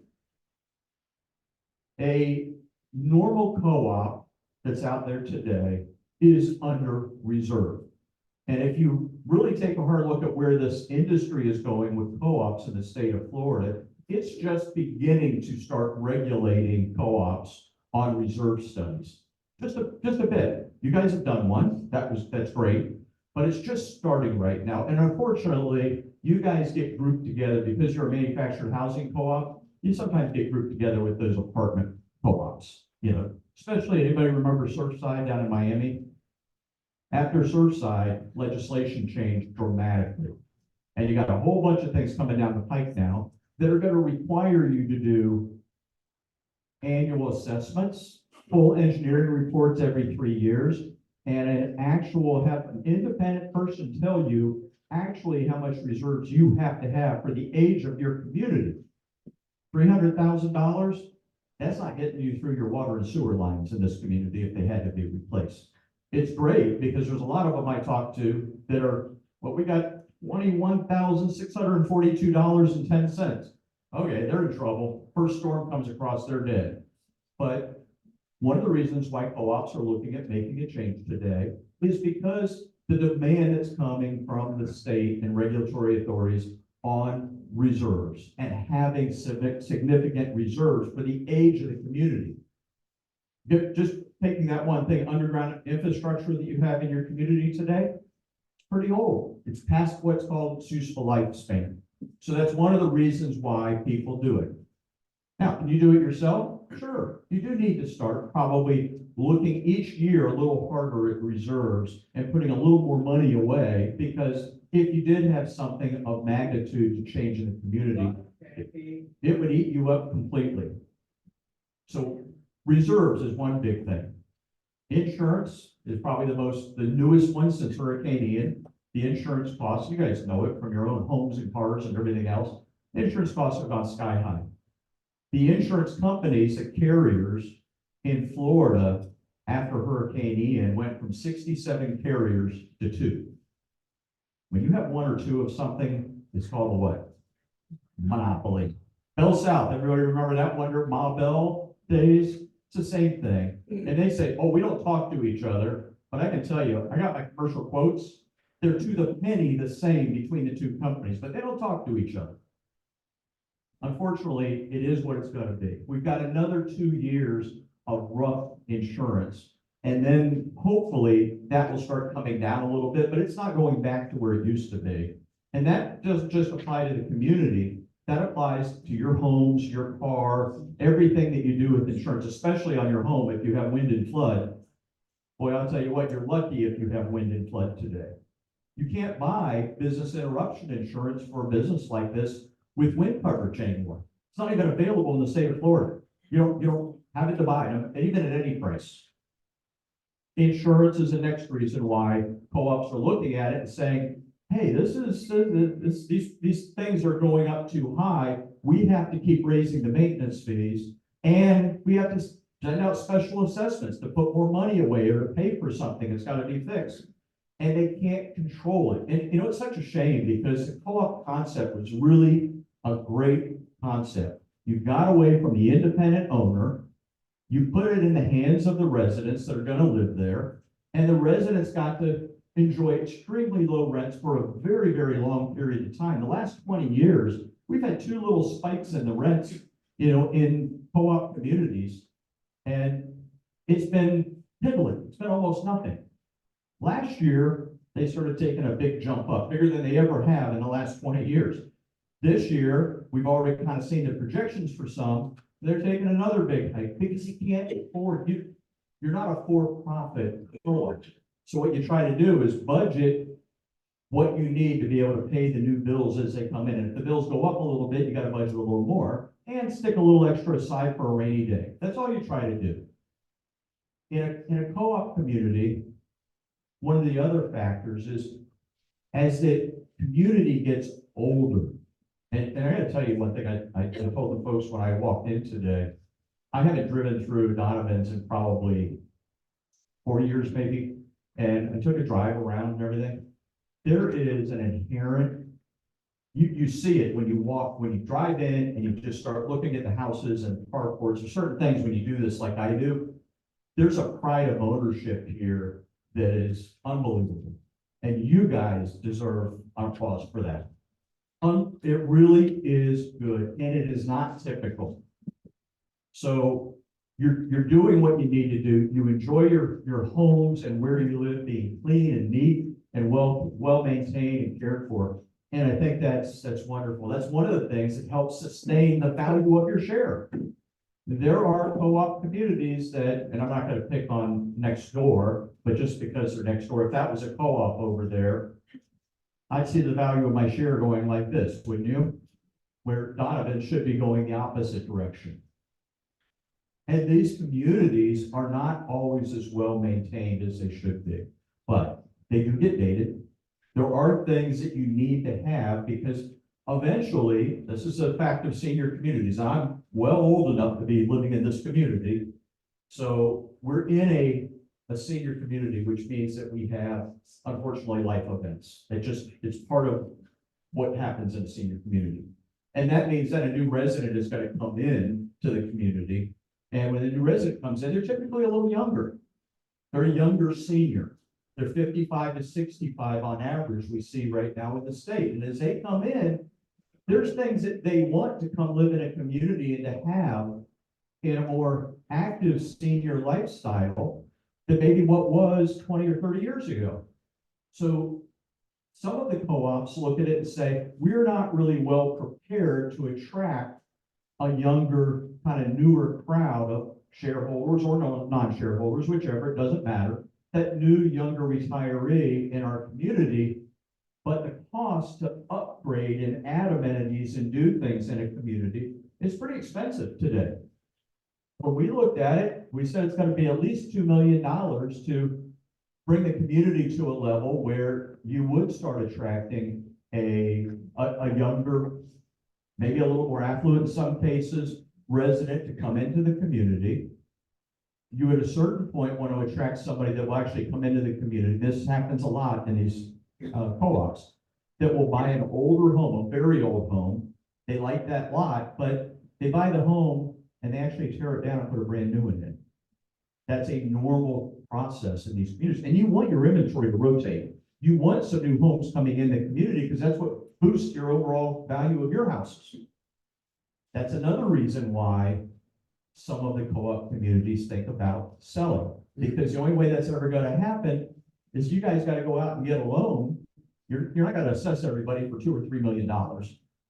A normal co-op that's out there today is under reserve. And if you really take a hard look at where this industry is going with co-ops in the state of Florida, it's just beginning to start regulating co-ops on reserve studies. Just a bit. You guys have done one. That's great. But it's just starting right now. And unfortunately, you guys get grouped together because you're a manufactured housing co-op. You sometimes get grouped together with those apartment co-ops, you know, especially anybody remember Surfside down in Miami? After Surfside, legislation changed dramatically. And you got a whole bunch of things coming down the pike now that are going to require you to do annual assessments, full engineering reports every 3 years, and have an independent person tell you actually how much reserves you have to have for the age of your community. $300,000, that's not getting you through your water and sewer lines in this community if they had to be replaced. It's great because there's a lot of them I talk to that are, well, we got $21,642.10. Okay, they're in trouble. First storm comes across, they're dead. But one of the reasons why co-ops are looking at making a change today is because the demand that's coming from the state and regulatory authorities on reserves and having significant reserves for the age of the community. Just taking that one thing, underground infrastructure that you have in your community today, it's pretty old. It's past what's called its useful lifespan. So that's one of the reasons why people do it. Now, can you do it yourself? Sure. You do need to start probably looking each year a little harder at reserves and putting a little more money away, because if you did have something of magnitude to change in the community, it would eat you up completely. So reserves is one big thing. Insurance is probably the newest one since Hurricane Ian. The insurance costs, you guys know it from your own homes and cars and everything else. Insurance costs have gone sky high. The insurance companies, the carriers in Florida after Hurricane Ian went from 67 carriers to 2. When you have 1 or 2 of something, it's called a what? Monopoly. Bell South, everybody remember that Wonder Ma Bell days? It's the same thing. And they say, oh, we don't talk to each other. But I can tell you, I got my commercial quotes. They're to the penny the same between the 2 companies, but they don't talk to each other. Unfortunately, it is what it's going to be. We've got another 2 years of rough insurance. And then hopefully that will start coming down a little bit, but it's not going back to where it used to be. And that doesn't just apply to the community. That applies to your homes, your car, everything that you do with insurance, especially on your home if you have wind and flood. Boy, I'll tell you what, you're lucky if you have wind and flood today. You can't buy business interruption insurance for a business like this with wind coverage anymore. It's not even available in the state of Florida. You don't have it to buy, even at any price. Insurance is the next reason why co-ops are looking at it and saying, hey, these things are going up too high. We have to keep raising the maintenance fees, and we have to send out special assessments to put more money away or to pay for something that's got to be fixed. And they can't control it. And you know, it's such a shame because the co-op concept was really a great concept. You got away from the independent owner. You put it in the hands of the residents that are going to live there, and the residents got to enjoy extremely low rents for a very, very long period of time. The last 20 years, we've had two little spikes in the rents, you know, in co-op communities, and it's been piddling. It's been almost nothing. Last year, they started taking a big jump up, bigger than they ever have in the last 20 years. This year, we've already kind of seen the projections for some. They're taking another big hike because you can't afford, you're not a for-profit store. So what you try to do is budget what you need to be able to pay the new bills as they come in. And if the bills go up a little bit, you got to budget a little more and stick a little extra aside for a rainy day. That's all you try to do. In a co-op community, one of the other factors is as the community gets older, and I gotta tell you one thing I told the folks when I walked in today, I haven't driven through Donovans in probably 4 years maybe, and I took a drive around and everything. There is an inherent, you see it when you walk, when you drive in and you just start looking at the houses and carports or certain things when you do this like I do. There's a pride of ownership here that is unbelievable. And you guys deserve applause for that. It really is good, and it is not typical. So you're doing what you need to do. You enjoy your homes and where you live being clean and neat and well maintained and cared for. And I think that's wonderful. That's one of the things that helps sustain the value of your share. There are co-op communities that, and I'm not going to pick on next door, but just because they're next door, if that was a co-op over there, I'd see the value of my share going like this, wouldn't you? Where Donovan should be going the opposite direction. And these communities are not always as well maintained as they should be, but they do get dated. There are things that you need to have because eventually, this is a fact of senior communities. I'm well old enough to be living in this community. So we're in a senior community, which means that we have, unfortunately, life events. It's part of what happens in a senior community. And that means that a new resident is going to come in to the community. And when a new resident comes in, they're typically a little younger. They're a younger senior. They're 55 to 65 on average, we see right now in the state. And as they come in, there's things that they want to come live in a community and to have in a more active senior lifestyle than maybe what was 20 or 30 years ago. So some of the co-ops look at it and say, we're not really well prepared to attract a younger, kind of newer crowd of shareholders or non-shareholders, whichever, it doesn't matter, that new, younger retiree in our community. But the cost to upgrade and add amenities and do things in a community is pretty expensive today. When we looked at it, we said it's going to be at least $2 million to bring the community to a level where you would start attracting a younger, maybe a little more affluent in some cases, resident to come into the community. You at a certain point want to attract somebody that will actually come into the community. This happens a lot in these co-ops that will buy an older home, a very old home. They like that lot, but they buy the home and they actually tear it down and put a brand new one in. That's a normal process in these communities. And you want your inventory to rotate. You want some new homes coming in the community because that's what boosts your overall value of your houses. That's another reason why some of the co-op communities think about selling. Because the only way that's ever gonna happen is you guys gotta go out and get a loan. You're not gonna assess everybody for $2 or $3 million.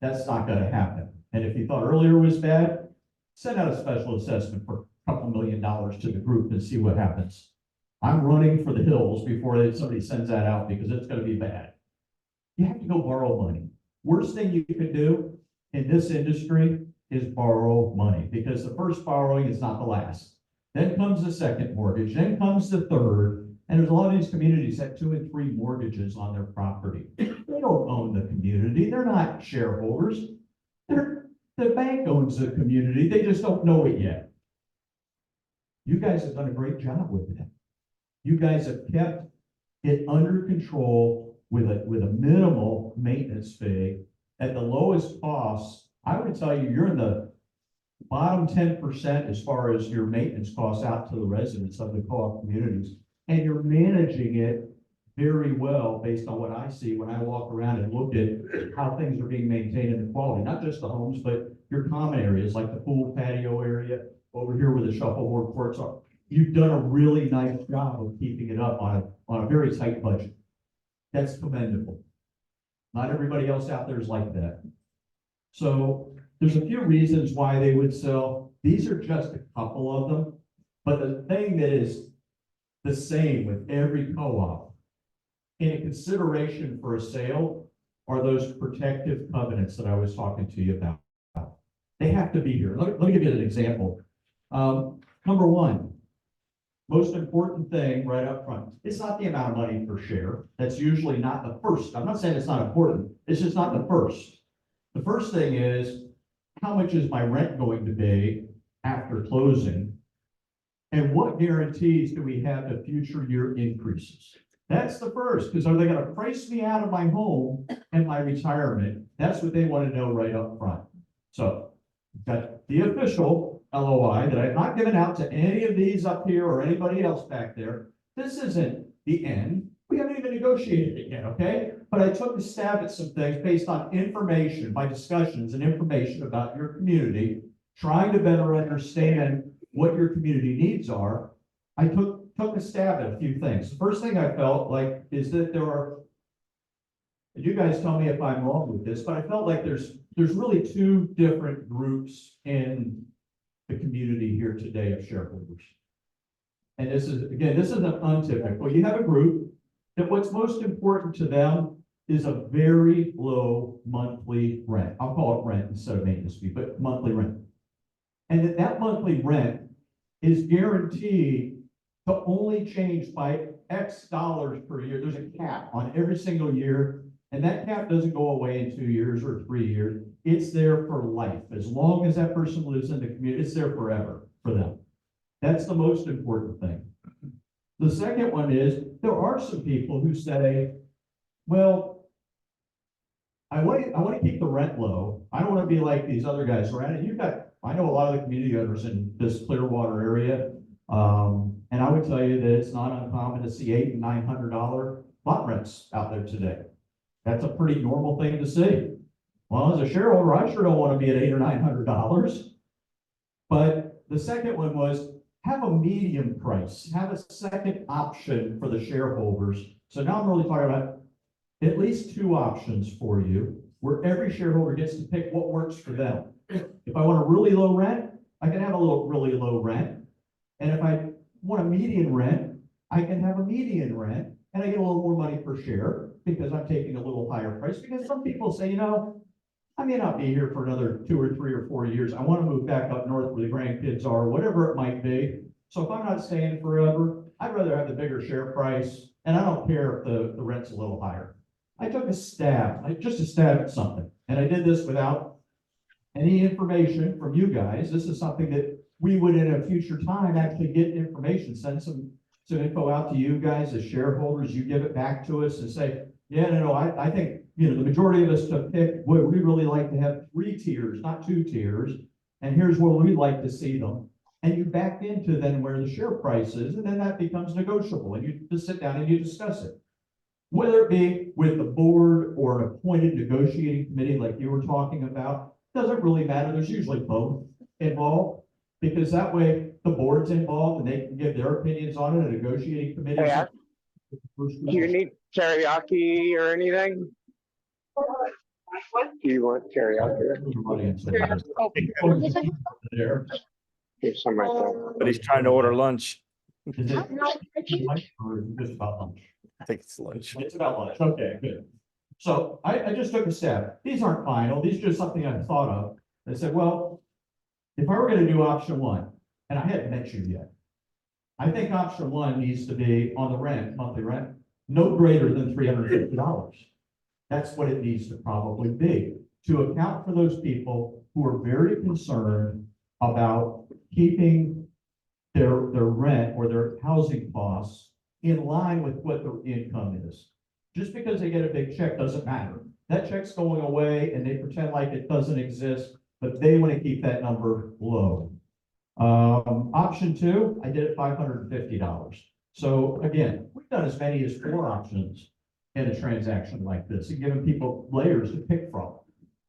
That's not gonna happen. And if you thought earlier was bad, send out a special assessment for a couple $1 million to the group and see what happens. I'm running for the hills before somebody sends that out because it's gonna be bad. You have to go borrow money. Worst thing you can do in this industry is borrow money, because the first borrowing is not the last. Then comes the second mortgage, then comes the third, and there's a lot of these communities that have 2 and 3 mortgages on their property. They don't own the community, they're not shareholders. The bank owns the community, they just don't know it yet. You guys have done a great job with that. You guys have kept it under control with a minimal maintenance fee at the lowest cost. I would tell you, you're in the bottom 10% as far as your maintenance costs out to the residents of the co-op communities. And you're managing it very well based on what I see when I walk around and look at how things are being maintained and the quality, not just the homes, but your common areas like the pool patio area over here where the shuffleboard courts are. You've done a really nice job of keeping it up on a very tight budget. That's commendable. Not everybody else out there is like that. So there's a few reasons why they would sell. These are just a couple of them. But the thing that is the same with every co-op in a consideration for a sale are those protective covenants that I was talking to you about. They have to be here. Let me give you an example. Number one, most important thing right up front, it's not the amount of money per share. That's usually not the first. I'm not saying it's not important. It's just not the first. The first thing is, how much is my rent going to be after closing? And what guarantees do we have to future year increases? That's the first, because are they going to price me out of my home and my retirement? That's what they want to know right up front. So, got the official LOI that I've not given out to any of these up here or anybody else back there. This isn't the end. We haven't even negotiated it yet, okay? But I took a stab at some things based on information, my discussions and information about your community, trying to better understand what your community needs are. I took a stab at a few things. The first thing I felt like is that there are, and you guys tell me if I'm wrong with this, but I felt like there's really 2 different groups in the community here today of shareholders. And this is an untypical. You have a group that what's most important to them is a very low monthly rent. I'll call it rent instead of maintenance fee, but monthly rent. And that monthly rent is guaranteed to only change by X dollars per year. There's a cap on every single year, and that cap doesn't go away in 2 years or 3 years. It's there for life. As long as that person lives in the community, it's there forever for them. That's the most important thing. The second one is, there are some people who say, well, I want to keep the rent low. I don't want to be like these other guys around it. I know a lot of the community owners in this Clearwater area. And I would tell you that it's not uncommon to see $800 and $900 lot rents out there today. That's a pretty normal thing to see. Well, as a shareholder, I sure don't want to be at $800 or $900. But the second one was, have a medium price, have a second option for the shareholders. So now I'm really talking about at least 2 options for you, where every shareholder gets to pick what works for them. If I want a really low rent, I can have a really low rent. And if I want a median rent, I can have a median rent, and I get a little more money per share because I'm taking a little higher price. Because some people say, I may not be here for another 2 or 3 or 4 years. I want to move back up north where the grandkids are, whatever it might be. So if I'm not staying forever, I'd rather have the bigger share price, and I don't care if the rent's a little higher. I took just a stab at something, and I did this without any information from you guys. This is something that we would in a future time actually get information, send some info out to you guys as shareholders. You give it back to us and say, yeah, no, I think, the majority of us took pick, we really like to have 3 tiers, not 2 tiers. And here's where we'd like to see them. And you back into then where the share price is, and then that becomes negotiable. And you just sit down and you discuss it. Whether it be with the board or an appointed negotiating committee like you were talking about, doesn't really matter. There's usually both involved. Because that way the board's involved and they can give their opinions on it, a negotiating committee. Hey, do you need karaoke or anything? Do you want karaoke? There. Here's some right there. But he's trying to order lunch. Is it lunch or just about lunch? I think it's lunch. It's about lunch, okay, good. So I just took a step. These aren't final, these are just something I thought of. I said, well, if I were gonna do option one, and I hadn't met you yet. I think option one needs to be on the rent, monthly rent, no greater than $350. That's what it needs to probably be, to account for those people who are very concerned about keeping their rent or their housing costs in line with what their income is. Just because they get a big check doesn't matter. That check's going away and they pretend like it doesn't exist, but they want to keep that number low. Option two, I did it $550. So again, we've done as many as 4 options in a transaction like this and giving people layers to pick from.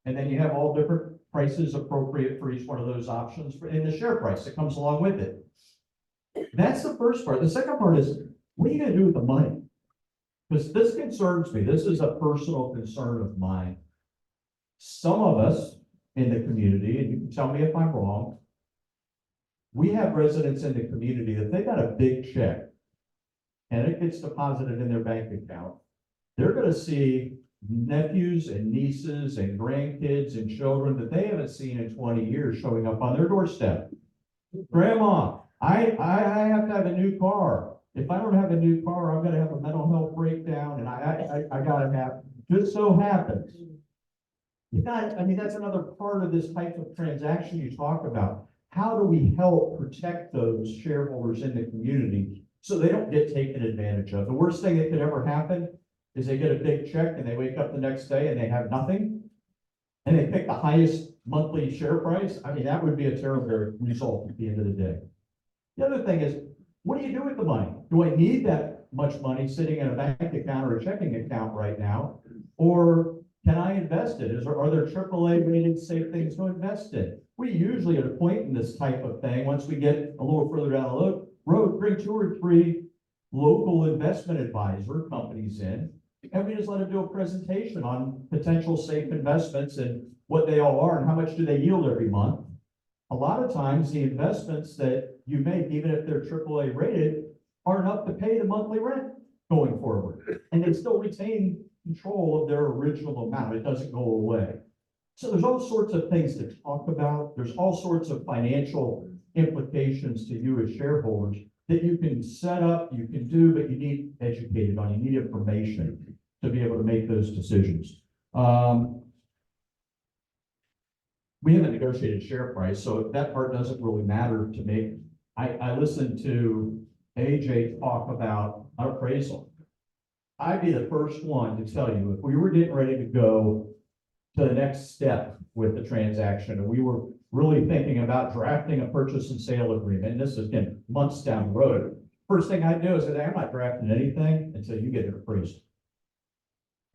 And then you have all different prices appropriate for each one of those options in the share price that comes along with it. That's the first part. The second part is, what are you gonna do with the money? Because this concerns me. This is a personal concern of mine. Some of us in the community, and you can tell me if I'm wrong, we have residents in the community that they got a big check and it gets deposited in their bank account. They're gonna see nephews and nieces and grandkids and children that they haven't seen in 20 years showing up on their doorstep. Grandma, I have to have a new car. If I don't have a new car, I'm gonna have a mental health breakdown and I gotta have, just so happens. You got, I mean, that's another part of this type of transaction you talk about. How do we help protect those shareholders in the community so they don't get taken advantage of? The worst thing that could ever happen is they get a big check and they wake up the next day and they have nothing. And they pick the highest monthly share price. I mean, that would be a terrible result at the end of the day. The other thing is, what do you do with the money? Do I need that much money sitting in a bank account or a checking account right now? Or can I invest it? Are there AAA rated safe things to invest in? We usually at a point in this type of thing, once we get a little further down the road, bring 2 or 3 local investment advisor companies in, and we just let them do a presentation on potential safe investments and what they all are and how much do they yield every month. A lot of times the investments that you make, even if they're AAA rated, are enough to pay the monthly rent going forward. And they still retain control of their original amount. It doesn't go away. So there's all sorts of things to talk about. There's all sorts of financial implications to you as shareholders that you can set up, you can do, but you need educated on, you need information to be able to make those decisions. We haven't negotiated share price, so that part doesn't really matter to me. I listened to AJ talk about appraisal. I'd be the first one to tell you, if we were getting ready to go to the next step with the transaction, and we were really thinking about drafting a purchase and sale agreement, and this is again months down the road, first thing I'd do is say, I'm not drafting anything until you get it appraised.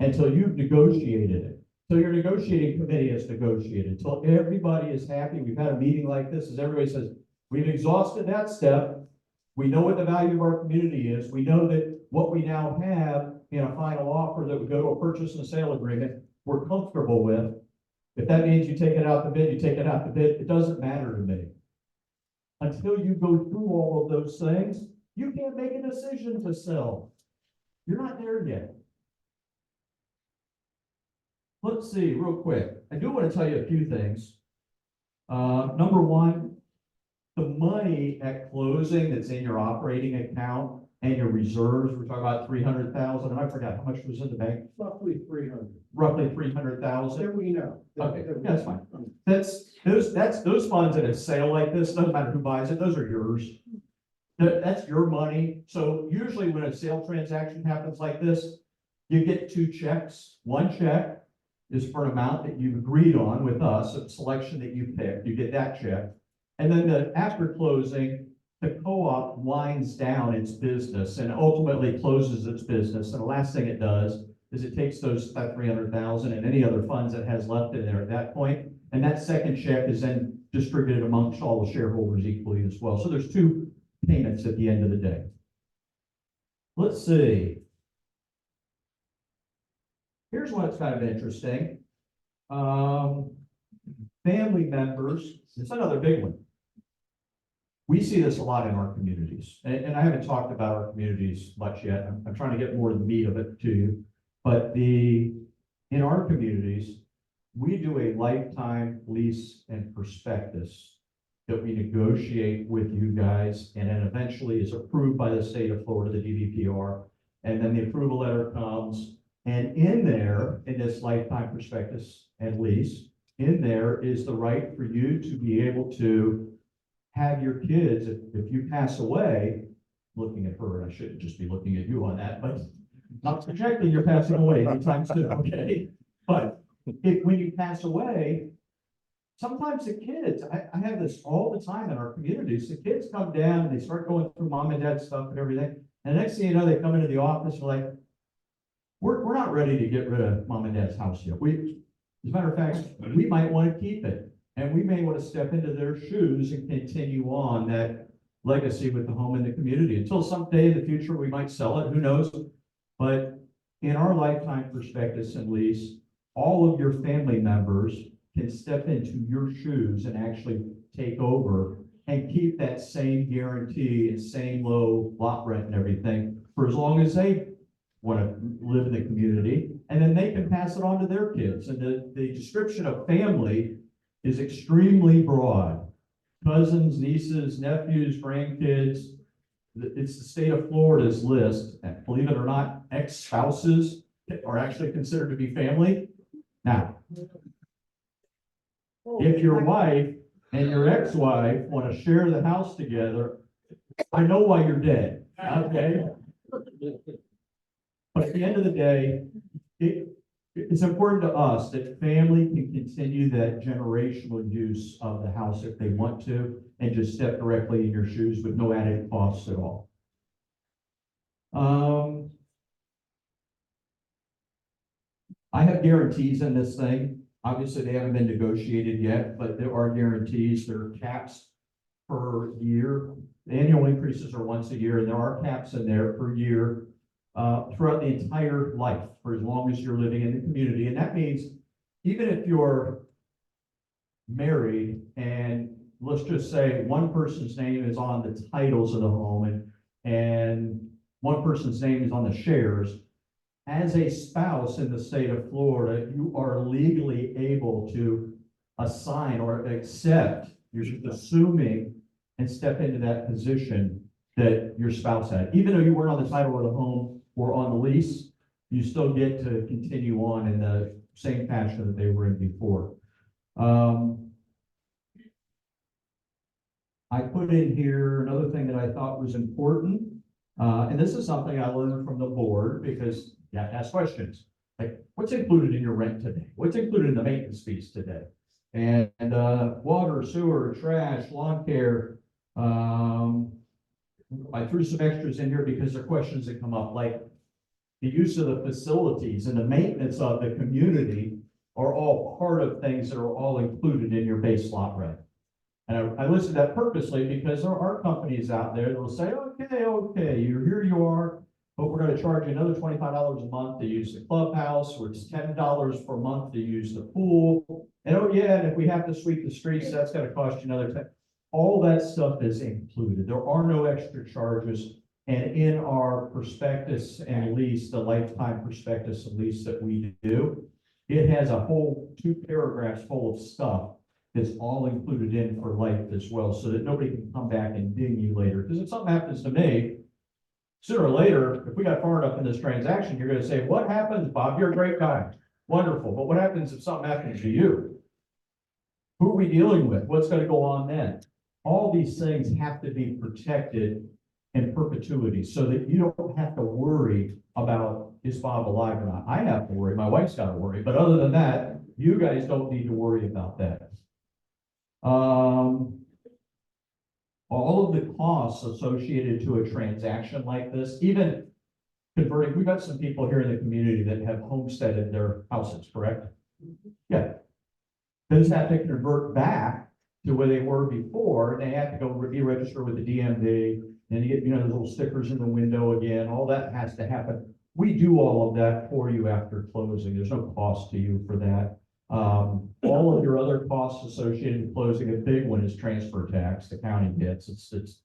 Until you've negotiated it, till your negotiating committee has negotiated, till everybody is happy. We've had a meeting like this, as everybody says, we've exhausted that step. We know what the value of our community is. We know that what we now have in a final offer that would go to a purchase and sale agreement, we're comfortable with. If that means you take it out the bid, you take it out the bid. It doesn't matter to me. Until you go through all of those things, you can't make a decision to sell. You're not there yet. Let's see, real quick. I do want to tell you a few things. Number one, the money at closing that's in your operating account and your reserves, we're talking about 300,000, and I forgot how much was in the bank. Roughly 300. Roughly 300,000. That we know. Okay, that's fine. That's those funds in a sale like this, doesn't matter who buys it, those are yours. That's your money. So usually when a sale transaction happens like this, you get 2 checks. One check is for an amount that you've agreed on with us, a selection that you picked, you get that check. And then after closing, the co-op winds down its business and ultimately closes its business. And the last thing it does is it takes that 300,000 and any other funds it has left in there at that point. And that second check is then distributed amongst all the shareholders equally as well. So there's two payments at the end of the day. Let's see. Here's one that's kind of interesting. Family members, it's another big one. We see this a lot in our communities, and I haven't talked about our communities much yet. I'm trying to get more of the meat of it to you. But in our communities, we do a lifetime lease and prospectus that we negotiate with you guys, and then eventually is approved by the state of Florida, the DVPR, and then the approval letter comes. And in there, in this lifetime prospectus and lease, in there is the right for you to be able to have your kids, if you pass away, looking at her, and I shouldn't just be looking at you on that, but not projecting you're passing away anytime soon, okay? But when you pass away, sometimes the kids, I have this all the time in our communities, the kids come down and they start going through mom and dad stuff and everything. And the next thing you know, they come into the office, they're like, we're not ready to get rid of mom and dad's house yet. As a matter of fact, we might want to keep it. And we may want to step into their shoes and continue on that legacy with the home and the community until someday in the future we might sell it, who knows? But in our lifetime prospectus and lease, all of your family members can step into your shoes and actually take over and keep that same guarantee and same low lot rent and everything for as long as they want to live in the community. And then they can pass it on to their kids. And the description of family is extremely broad. Cousins, nieces, nephews, grandkids. It's the state of Florida's list. And believe it or not, ex-spouses are actually considered to be family. Now, if your wife and your ex-wife want to share the house together, I know why you're dead, okay? But at the end of the day, it's important to us that family can continue that generational use of the house if they want to, and just step directly in your shoes with no added costs at all. I have guarantees in this thing. Obviously, they haven't been negotiated yet, but there are guarantees. There are caps per year. The annual increases are once a year, and there are caps in there per year throughout the entire life for as long as you're living in the community. And that means even if you're married and let's just say one person's name is on the titles of the home and one person's name is on the shares, as a spouse in the state of Florida, you are legally able to assign or accept, you're just assuming and step into that position that your spouse had. Even though you weren't on the title of the home or on the lease, you still get to continue on in the same fashion that they were in before. I put in here another thing that I thought was important, and this is something I learned from the board because you have to ask questions. Like, what's included in your rent today? What's included in the maintenance fees today? And water, sewer, trash, lawn care. I threw some extras in here because there are questions that come up, like the use of the facilities and the maintenance of the community are all part of things that are all included in your base lot rent. And I listed that purposely because there are companies out there that will say, okay, here you are, but we're going to charge you another $25 a month to use the clubhouse, or it's $10 per month to use the pool. And oh yeah, and if we have to sweep the streets, that's going to cost you another $10. All that stuff is included. There are no extra charges. And in our prospectus and lease, the lifetime prospectus and lease that we do, it has a whole 2 paragraphs full of stuff that's all included in for life as well, so that nobody can come back and ding you later. Because if something happens to me, sooner or later, if we got far enough in this transaction, you're going to say, what happens, Bob? You're a great guy. Wonderful. But what happens if something happens to you? Who are we dealing with? What's going to go on then? All these things have to be protected in perpetuity so that you don't have to worry about, is Bob alive or not? I have to worry. My wife's got to worry. But other than that, you guys don't need to worry about that. All of the costs associated to a transaction like this, even converting, we've got some people here in the community that have homesteaded their houses, correct? Yeah. Those have to convert back to where they were before, and they have to go be registered with the DMV, and you get, those little stickers in the window again, all that has to happen. We do all of that for you after closing. There's no cost to you for that. All of your other costs associated with closing, a big one is transfer tax the county gets. It's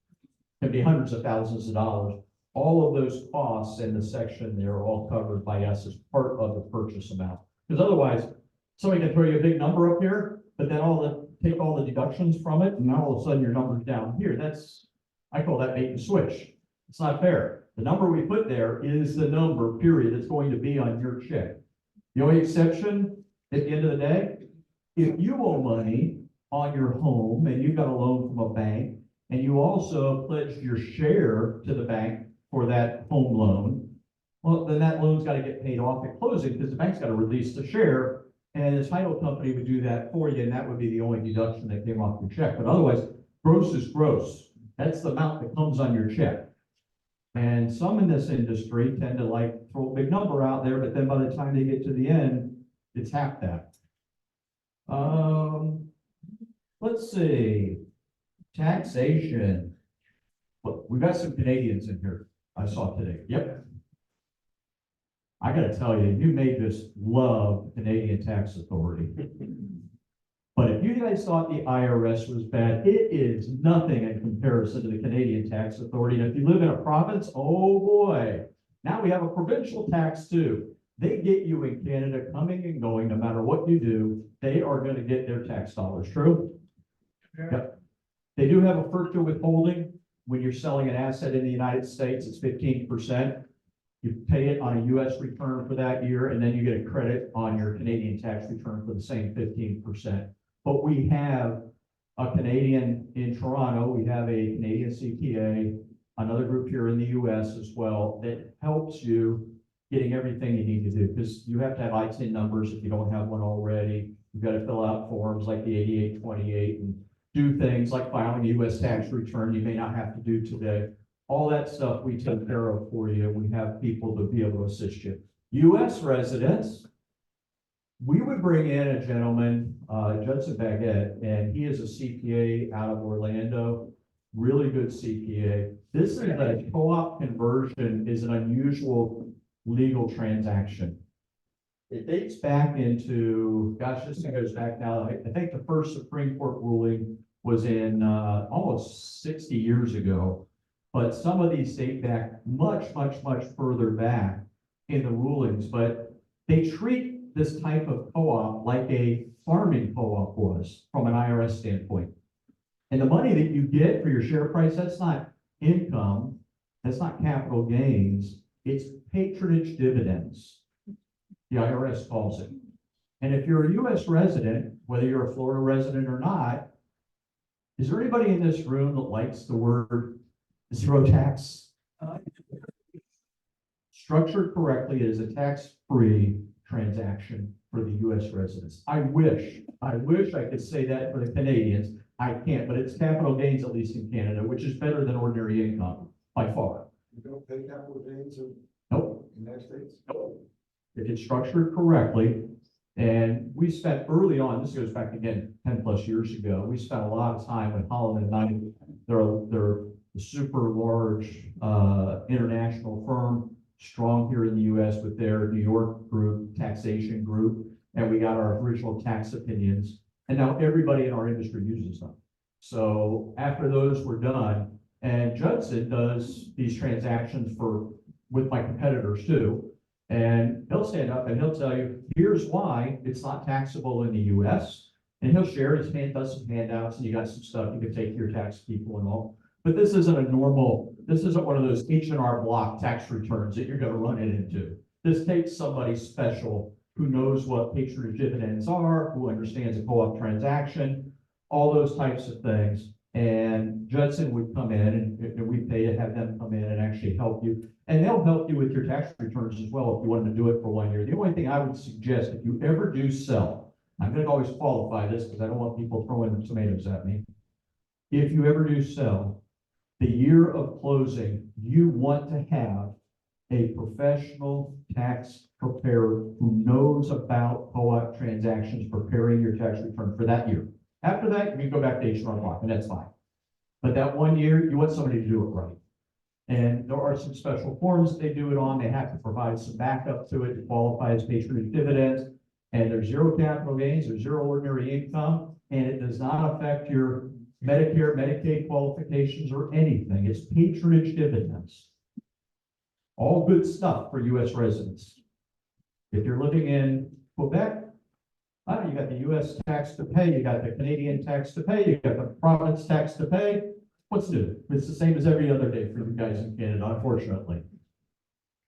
can be hundreds of thousands of dollars. All of those costs in the section there are all covered by us as part of the purchase amount. Because otherwise, somebody can throw you a big number up here, but then take all the deductions from it, and now all of a sudden your number's down here. I call that bait and switch. It's not fair. The number we put there is the number, period, that's going to be on your check. The only exception at the end of the day, if you owe money on your home and you've got a loan from a bank, and you also pledged your share to the bank for that home loan, well, then that loan's got to get paid off at closing because the bank's got to release the share, and the title company would do that for you, and that would be the only deduction that came off your check. But otherwise, gross is gross. That's the amount that comes on your check. And some in this industry tend to throw a big number out there, but then by the time they get to the end, it's half that. Let's see. Taxation. Look, we've got some Canadians in here. I saw today. Yep. I gotta tell you, you may just love Canadian Tax Authority. But if you guys thought the IRS was bad, it is nothing in comparison to the Canadian Tax Authority. And if you live in a province, oh boy, now we have a provincial tax too. They get you in Canada coming and going, no matter what you do, they are going to get their tax dollars. True? Yep. They do have a FERCA withholding. When you're selling an asset in the United States, it's 15%. You pay it on a U.S. return for that year, and then you get a credit on your Canadian tax return for the same 15%. But we have a Canadian in Toronto, we have a Canadian CPA, another group here in the US as well, that helps you getting everything you need to do, because you have to have ITIN numbers if you don't have one already. You've got to fill out forms like the 8828 and do things like filing a US tax return you may not have to do today. All that stuff we take care of for you. We have people to be able to assist you. US residents, we would bring in a gentleman, Judson Baguette, and he is a CPA out of Orlando, really good CPA. This is a co-op conversion is an unusual legal transaction. It dates back into, gosh, this thing goes back now, I think the first Supreme Court ruling was in almost 60 years ago, but some of these date back much further back in the rulings, but they treat this type of co-op like a farming co-op was from an IRS standpoint. And the money that you get for your share price, that's not income, that's not capital gains, it's patronage dividends, the IRS calls it. And if you're a US resident, whether you're a Florida resident or not, is there anybody in this room that likes the word zero tax? Structured correctly, it is a tax-free transaction for the US residents. I wish I could say that for the Canadians. I can't, but it's capital gains, at least in Canada, which is better than ordinary income by far. You don't pay capital gains in Nope. the United States? Nope. If it's structured correctly, and we spent early on, this goes back again 10 plus years ago, we spent a lot of time with Holland and Knight. They're a super large international firm, strong here in the US with their New York group, taxation group, and we got our original tax opinions. And now everybody in our industry uses them. So after those were done, and Judson does these transactions with my competitors too, and he'll stand up and he'll tell you, here's why it's not taxable in the US. And he'll share his does some handouts, and you got some stuff you can take to your tax people and all. But this isn't one of those H&R Block tax returns that you're going to run it into. This takes somebody special who knows what patronage dividends are, who understands a co-op transaction, all those types of things. And Judson would come in, and we pay to have them come in and actually help you. And they'll help you with your tax returns as well if you wanted to do it for 1 year. The only thing I would suggest, if you ever do sell, I'm going to always qualify this because I don't want people throwing tomatoes at me. If you ever do sell, the year of closing, you want to have a professional tax preparer who knows about co-op transactions preparing your tax return for that year. After that, you can go back to H1 block, and that's fine. But that 1 year, you want somebody to do it right. And there are some special forms they do it on. They have to provide some backup to it to qualify as patronage dividends. And there's zero capital gains, there's zero ordinary income, and it does not affect your Medicare, Medicaid qualifications or anything. It's patronage dividends. All good stuff for US residents. If you're living in Quebec, you got the US tax to pay, you got the Canadian tax to pay, you got the province tax to pay. What's new? It's the same as every other day for you guys in Canada, unfortunately.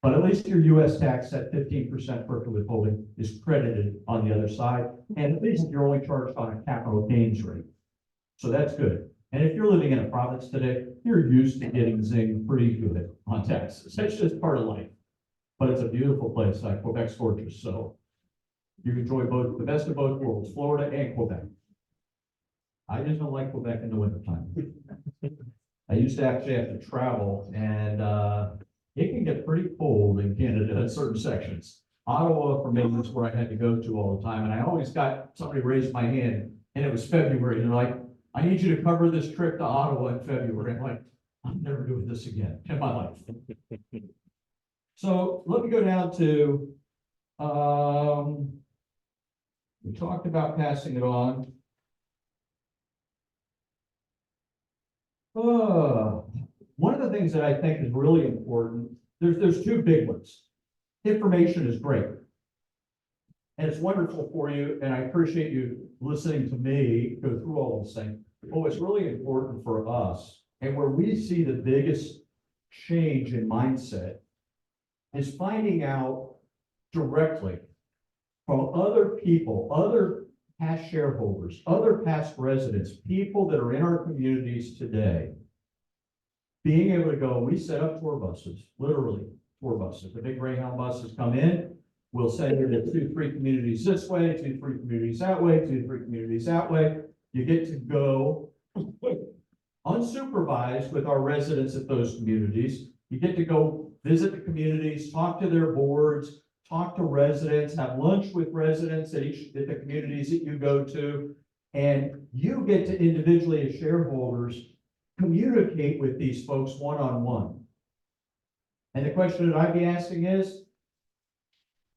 But at least your US tax at 15% for withholding is credited on the other side. And at least you're only charged on a capital gains rate. So that's good. And if you're living in a province today, you're used to getting zinged pretty good on taxes. That's just part of life. But it's a beautiful place. Quebec's gorgeous. So you enjoy both, the best of both worlds, Florida and Quebec. I just don't like Quebec in the wintertime. I used to actually have to travel, and it can get pretty cold in Canada in certain sections. Ottawa, for me, is where I had to go to all the time, and I always got somebody raised my hand, and it was February, and they're like, I need you to cover this trip to Ottawa in February. I'm like, I'm never doing this again in my life. So let me go down to, we talked about passing it on. One of the things that I think is really important, there's two big ones. Information is great. And it's wonderful for you, and I appreciate you listening to me go through all this thing. But what's really important for us, and where we see the biggest change in mindset, is finding out directly from other people, other past shareholders, other past residents, people that are in our communities today, being able to go, we set up tour buses, literally tour buses. The big Greyhound buses come in, we'll send you to 2-3 communities this way, 2-3 communities that way, 2-3 communities that way. You get to go unsupervised with our residents at those communities. You get to go visit the communities, talk to their boards, talk to residents, have lunch with residents at the communities that you go to, and you get to individually as shareholders communicate with these folks one-on-one. And the question that I'd be asking is,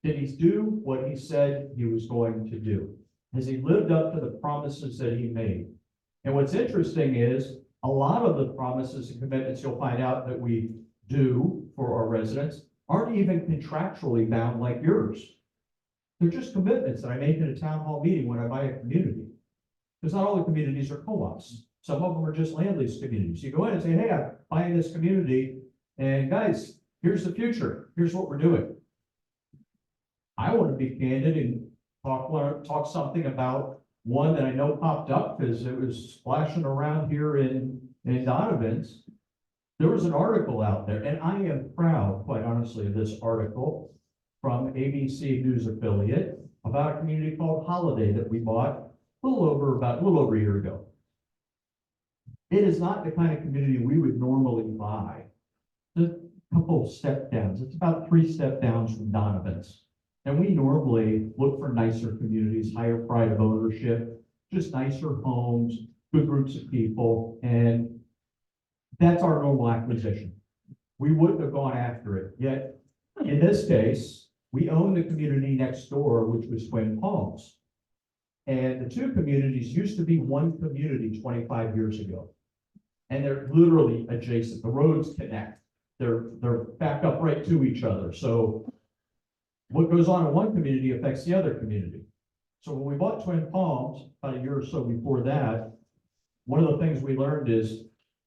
did he do what he said he was going to do? Has he lived up to the promises that he made? And what's interesting is a lot of the promises and commitments you'll find out that we do for our residents aren't even contractually bound like yours. They're just commitments that I make in a town hall meeting when I buy a community. Because not all the communities are co-ops. Some of them are just land lease communities. You go in and say, hey, I'm buying this community, and guys, here's the future. Here's what we're doing. I want to be candid and talk something about one that I know popped up because it was splashing around here in Donovans. There was an article out there, and I am proud, quite honestly, of this article from ABC News affiliate about a community called Holiday that we bought a little over a year ago. It is not the kind of community we would normally buy. There's a couple of step downs. It's about 3 step downs from Donovans. And we normally look for nicer communities, higher pride of ownership, just nicer homes, good groups of people, and that's our normal acquisition. We wouldn't have gone after it. Yet, in this case, we own the community next door, which was Twin Palms. And the two communities used to be one community 25 years ago. And they're literally adjacent. The roads connect. They're back up right to each other. So what goes on in one community affects the other community. So when we bought Twin Palms, about a year or so before that, one of the things we learned is,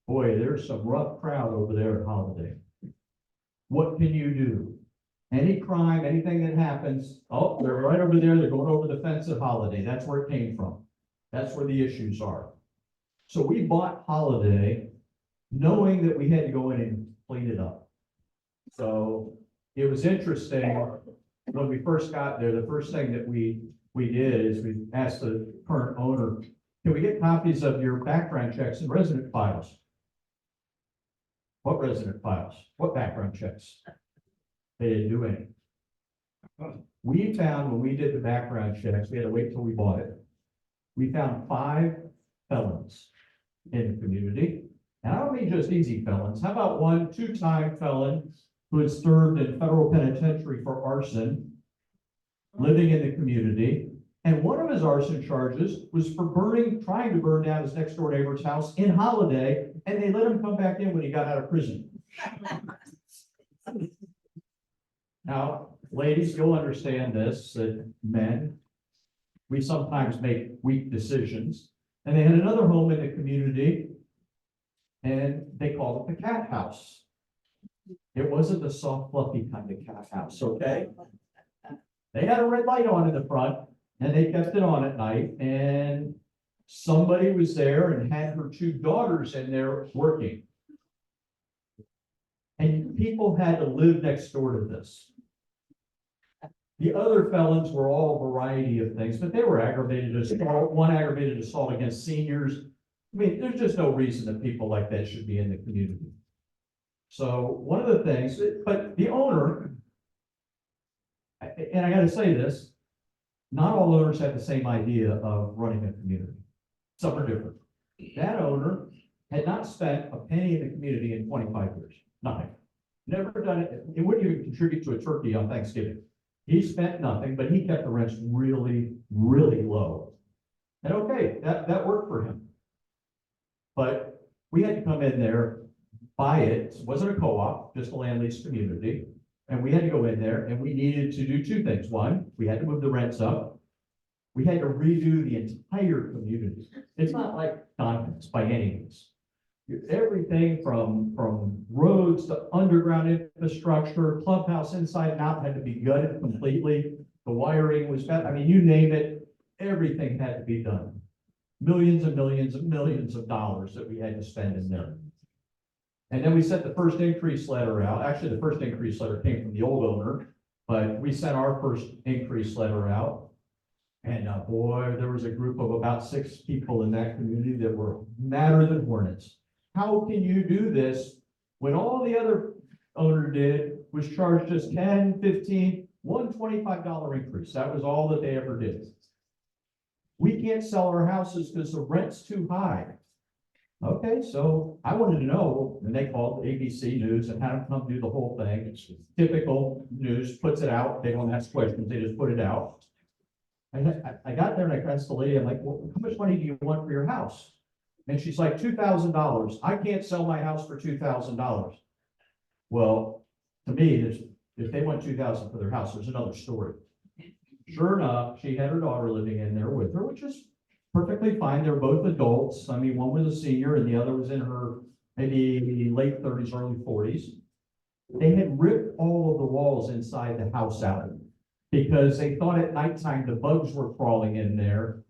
boy, there's some rough crowd over there at Holiday. What can you do? Any crime, anything that happens, oh, they're right over there, they're going over the fence at Holiday. That's where it came from. That's where the issues are. So we bought Holiday knowing that we had to go in and clean it up. So it was interesting when we first got there, the first thing that we did is we asked the current owner, can we get copies of your background checks and resident files? What resident files? What background checks? They didn't do any. We found when we did the background checks, we had to wait till we bought it. we found 5 felons in the community. And I don't mean just easy felons. How about one 2-time felon who had served in federal penitentiary for arson, living in the community? And one of his arson charges was for trying to burn down his next door neighbor's house in Holiday, and they let him come back in when he got out of prison. Now, ladies, you'll understand this, that men, we sometimes make weak decisions. And they had another home in the community, and they called it the cat house. It wasn't the soft, fluffy kind of cat house, okay? They had a red light on in the front, and they kept it on at night, and somebody was there and had her 2 daughters in there working. And people had to live next door to this. The other felons were all a variety of things, but they were aggravated assault, one aggravated assault against seniors. I mean, there's just no reason that people like that should be in the community. So one of the things, but the owner, and I gotta say this, not all owners have the same idea of running a community. Some are different. That owner had not spent a penny in the community in 25 years, nothing. Never done it. It wouldn't even contribute to a turkey on Thanksgiving. He spent nothing, but he kept the rents really, really low. And okay, that worked for him. But we had to come in there, buy it. It wasn't a co-op, just a land lease community. And we had to go in there and we needed to do 2 things. One, we had to move the rents up. We had to redo the entire community. It's not like Donovans by any means. Everything from roads to underground infrastructure, clubhouse inside and out had to be gutted completely. The wiring was bad. I mean, you name it, everything had to be done. Millions and millions and millions of dollars that we had to spend in there. And then we sent the first increase letter out. Actually, the first increase letter came from the old owner, but we sent our first increase letter out. And boy, there was a group of about 6 people in that community that were madder than hornets. How can you do this when all the other owner did was charge just 10, 15, $125 increase? That was all that they ever did. We can't sell our houses because the rent's too high. Okay, so I wanted to know, and they called ABC News and had them come do the whole thing. It's typical news, puts it out. They don't ask questions, they just put it out. I got there and I asked the lady, I'm like, well, how much money do you want for your house? And she's like, $2,000. I can't sell my house for $2,000. Well, to me, if they want $2,000 for their house, there's another story. Sure enough, she had her daughter living in there with her, which is perfectly fine. They're both adults. I mean, one was a senior and the other was in her maybe late 30s, early 40s. They had ripped all of the walls inside the house out because they thought at nighttime the bugs were crawling in there.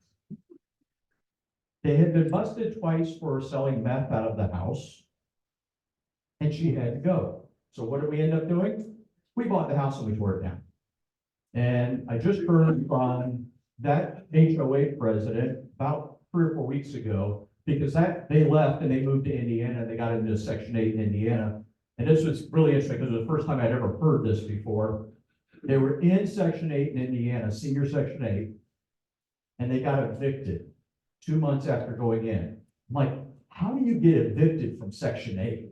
They had been busted twice for selling meth out of the house, and she had to go. So what did we end up doing? We bought the house and we tore it down. And I just heard from that HOA president about 3 or 4 weeks ago, because they left and they moved to Indiana. They got into Section 8 in Indiana. And this was really interesting because it was the first time I'd ever heard this before. They were in Section 8 in Indiana, senior Section 8, and they got evicted 2 months after going in. I'm like, how do you get evicted from Section 8?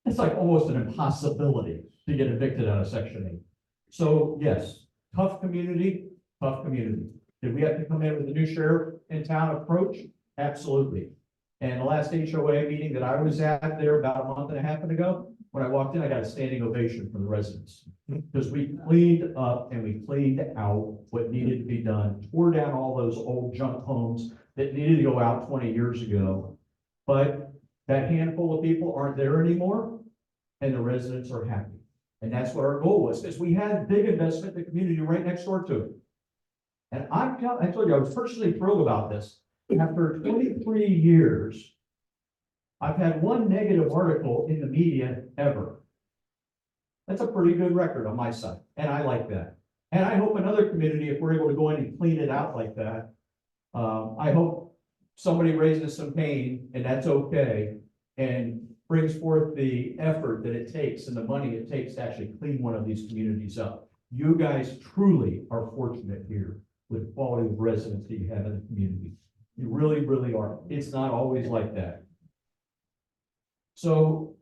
It's like almost an impossibility to get evicted out of Section 8. So yes, tough community, tough community. Did we have to come in with a new sheriff in town approach? Absolutely. And the last HOA meeting that I was at there about a month and a half ago, when I walked in, I got a standing ovation from the residents. Because we cleaned up and we cleaned out what needed to be done, tore down all those old junk homes that needed to go out 20 years ago. But that handful of people aren't there anymore, and the residents are happy. And that's what our goal was, because we had big investment in the community right next door to it. And I told you, I was personally thrilled about this. After 23 years, I've had 1 negative article in the media ever. That's a pretty good record on my side, and I like that. And I hope another community, if we're able to go in and clean it out like that, I hope somebody raises some pain, and that's okay, and brings forth the effort that it takes and the money it takes to actually clean one of these communities up. You guys truly are fortunate here with the quality of residents that you have in the community. You really, really are. It's not always like that. So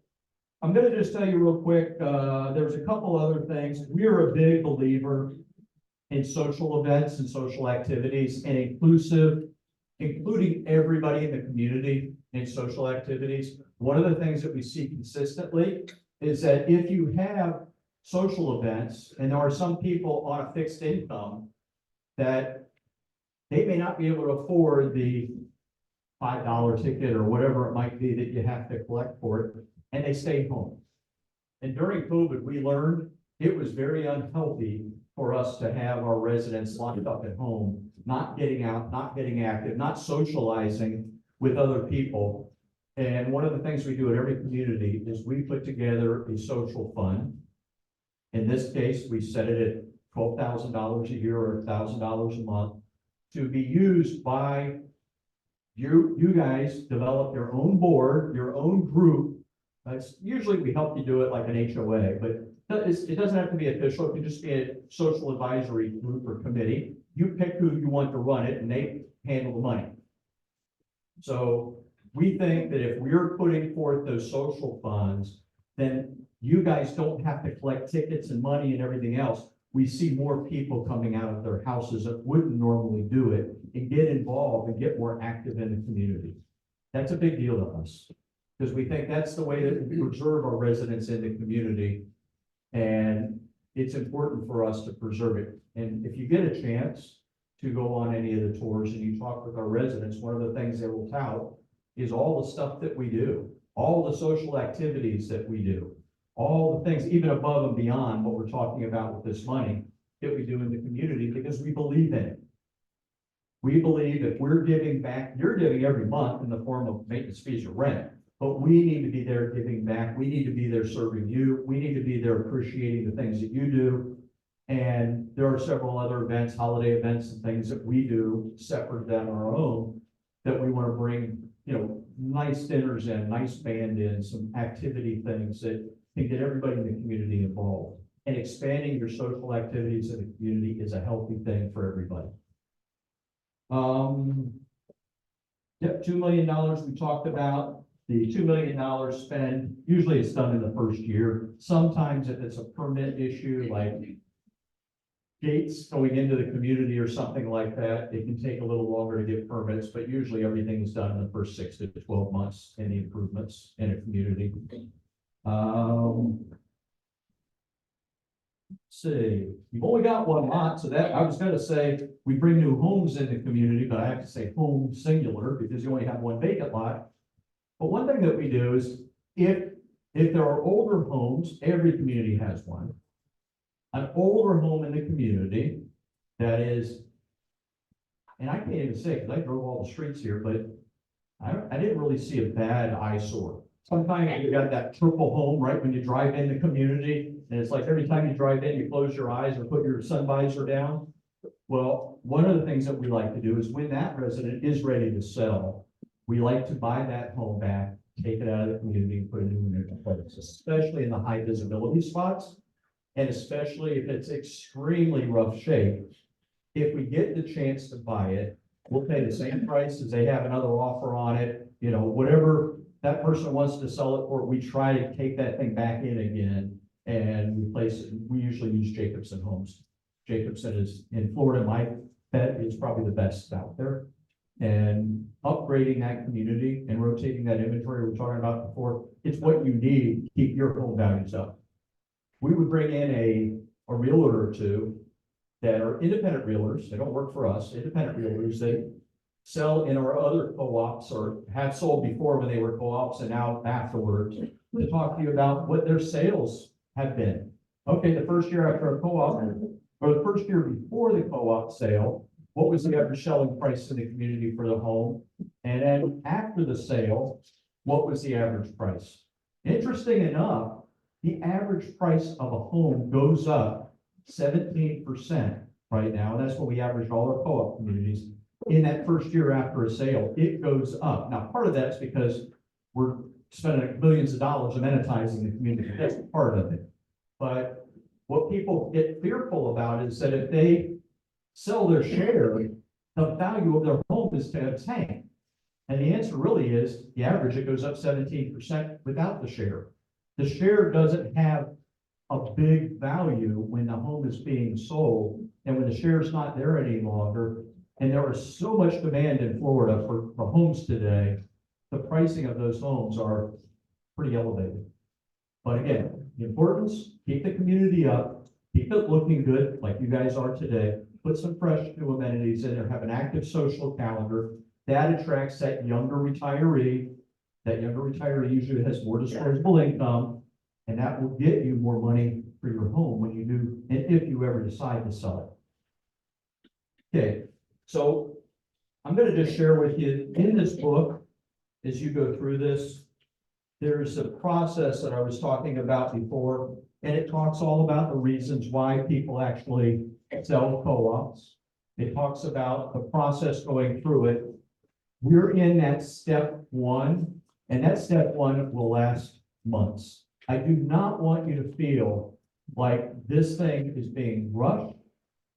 I'm gonna just tell you real quick, there's a couple other things. We're a big believer in social events and social activities and including everybody in the community in social activities. One of the things that we see consistently is that if you have social events, and there are some people on a fixed income that they may not be able to afford the $5 ticket or whatever it might be that you have to collect for it, and they stay home. And during COVID, we learned it was very unhealthy for us to have our residents locked up at home, not getting out, not getting active, not socializing with other people. And one of the things we do at every community is we put together a social fund. In this case, we set it at $12,000 a year or $1,000 a month to be used by you guys. Develop your own board, your own group. That's usually we help you do it like an HOA, but it doesn't have to be official. It can just be a social advisory group or committee. You pick who you want to run it and they handle the money. So we think that if we're putting forth those social funds, then you guys don't have to collect tickets and money and everything else. We see more people coming out of their houses that wouldn't normally do it and get involved and get more active in the community. That's a big deal to us because we think that's the way that we preserve our residents in the community. And it's important for us to preserve it. And if you get a chance to go on any of the tours and you talk with our residents, one of the things they will tout is all the stuff that we do, all the social activities that we do, all the things, even above and beyond what we're talking about with this money that we do in the community, because we believe in it. We believe if we're giving back, you're giving every month in the form of maintenance fees or rent, but we need to be there giving back. We need to be there serving you. We need to be there appreciating the things that you do. And there are several other events, holiday events and things that we do separate than our own that we want to bring, nice dinners in, nice band in, some activity things that can get everybody in the community involved. And expanding your social activities in the community is a healthy thing for everybody. Yep, $2 million we talked about. The $2 million spend, usually it's done in the first year. Sometimes if it's a permit issue, like gates going into the community or something like that, it can take a little longer to get permits, but usually everything is done in the first 6 to 12 months in the improvements in a community. Let's see, you've only got one lot, so that I was going to say we bring new homes in the community, but I have to say home singular because you only have one vacant lot. But one thing that we do is if there are older homes, every community has one. An older home in the community that is, and I can't even say because I drove all the streets here, but I didn't really see a bad eyesore. Sometimes you got that triple home right when you drive in the community, and it's like every time you drive in, you close your eyes or put your sun visor down. Well, one of the things that we like to do is when that resident is ready to sell, we like to buy that home back, take it out of the community and put a new one in place, especially in the high visibility spots. And especially if it's extremely rough shape. If we get the chance to buy it, we'll pay the same price as they have another offer on it, whatever that person wants to sell it for, we try to take that thing back in again and replace it. We usually use Jacobson Homes. Jacobson is in Florida, my bet is probably the best out there. And upgrading that community and rotating that inventory we were talking about before, it's what you need to keep your home values up. We would bring in a realtor or two that are independent realtors. They don't work for us, independent realtors. They sell in our other co-ops or have sold before when they were co-ops and now afterwards to talk to you about what their sales have been. Okay, the first year after a co-op or the first year before the co-op sale, what was the average selling price in the community for the home? And then after the sale, what was the average price? Interesting enough, the average price of a home goes up 17% right now. And that's what we average all our co-op communities. In that first year after a sale, it goes up. Now, part of that's because we're spending billions of dollars amenitizing the community. That's part of it. But what people get fearful about is that if they sell their share the value of their home is to tank. And the answer really is, the average, it goes up 17% without the share. The share doesn't have a big value when the home is being sold, and when the share is not there any longer. And there is so much demand in Florida for homes today, the pricing of those homes are pretty elevated. But again, the importance, keep the community up, keep it looking good like you guys are today, put some fresh new amenities in there, have an active social calendar. That attracts that younger retiree. That younger retiree usually has more disposable income, and that will get you more money for your home when you do, and if you ever decide to sell it. Okay, so I'm going to just share with you in this book, as you go through this, there's a process that I was talking about before, and it talks all about the reasons why people actually sell co-ops. It talks about the process going through it. We're in that step one, and that step one will last months. I do not want you to feel like this thing is being rushed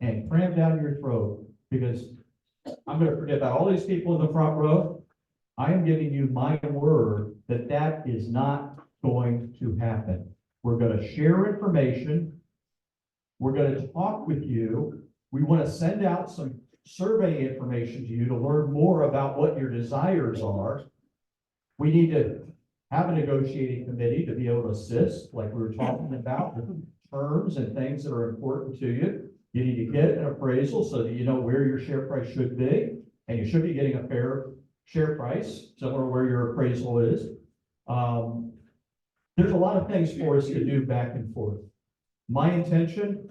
and crammed down your throat, because I'm going to forget about all these people in the front row. I am giving you my word that that is not going to happen. We're going to share information. We're going to talk with you. We want to send out some survey information to you to learn more about what your desires are. We need to have a negotiating committee to be able to assist, like we were talking about, with terms and things that are important to you. You need to get an appraisal so that you know where your share price should be, and you should be getting a fair share price, similar to where your appraisal is. There's a lot of things for us to do back and forth. My intention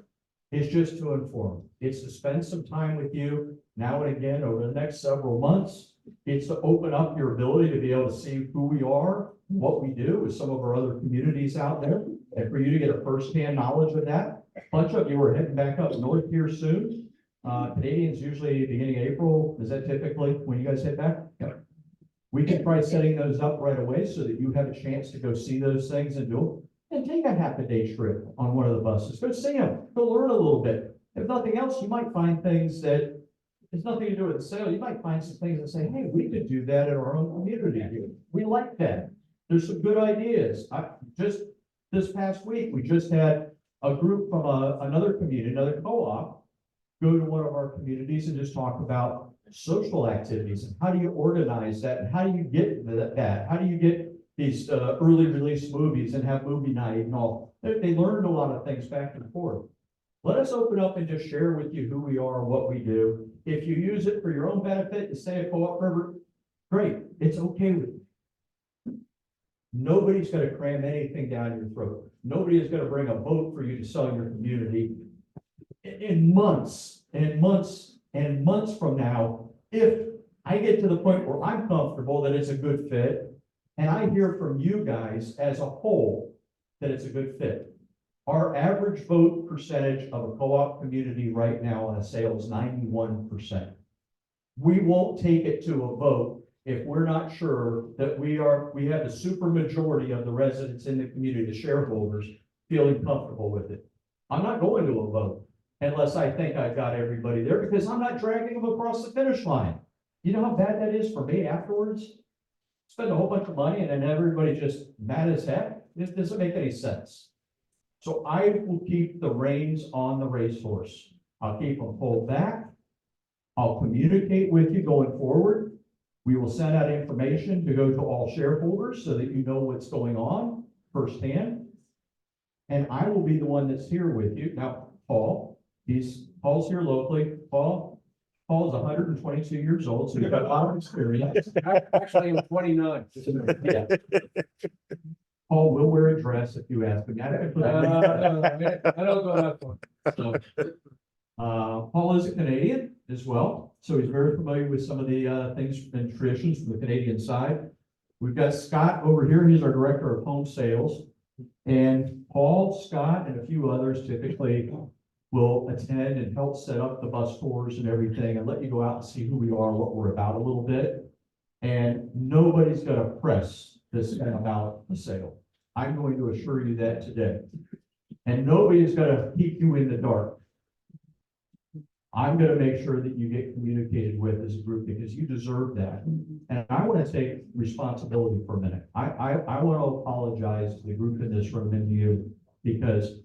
is just to inform. It's to spend some time with you now and again over the next several months. It's to open up your ability to be able to see who we are, what we do with some of our other communities out there, and for you to get a firsthand knowledge of that. A bunch of you are heading back up north here soon. Canadians usually beginning of April. Is that typically when you guys head back? Yep. We can try setting those up right away so that you have a chance to go see those things and do them. And take a half a day trip on one of the buses. Go see them. Go learn a little bit. If nothing else, you might find things that has nothing to do with the sale. You might find some things that say, hey, we could do that in our own community. We like that. There's some good ideas. Just this past week, we just had a group from another community, another co-op, go to one of our communities and just talk about social activities and how do you organize that and how do you get that? How do you get these early release movies and have movie night and all? They learned a lot of things back and forth. Let us open up and just share with you who we are and what we do. If you use it for your own benefit to stay a co-op member, great. It's okay with you. Nobody's going to cram anything down your throat. Nobody is going to bring a vote for you to sell your community in months and months and months from now. If I get to the point where I'm comfortable that it's a good fit, and I hear from you guys as a whole that it's a good fit. Our average vote percentage of a co-op community right now on a sale is 91%. We won't take it to a vote if we're not sure that we have the super majority of the residents in the community, the shareholders, feeling comfortable with it. I'm not going to a vote unless I think I've got everybody there, because I'm not dragging them across the finish line. You know how bad that is for me afterwards? Spend a whole bunch of money and then everybody just mad as heck. This doesn't make any sense. So I will keep the reins on the racehorse. I'll keep them pulled back. I'll communicate with you going forward. We will send out information to go to all shareholders so that you know what's going on firsthand. And I will be the one that's here with you. Now, Paul's here locally. Paul's 122 years old, so he's got a lot of experience. Actually, I'm 29. Yeah. Paul will wear a dress if you ask him. I don't go that far. So, Paul is a Canadian as well, so he's very familiar with some of the things and traditions from the Canadian side. We've got Scott over here. He's our director of home sales. And Paul, Scott, and a few others typically will attend and help set up the bus tours and everything and let you go out and see who we are, what we're about a little bit. And nobody's going to press this about the sale. I'm going to assure you that today. And nobody is going to keep you in the dark. I'm gonna make sure that you get communicated with as a group because you deserve that. And I want to take responsibility for a minute. I want to apologize to the group in this room and you because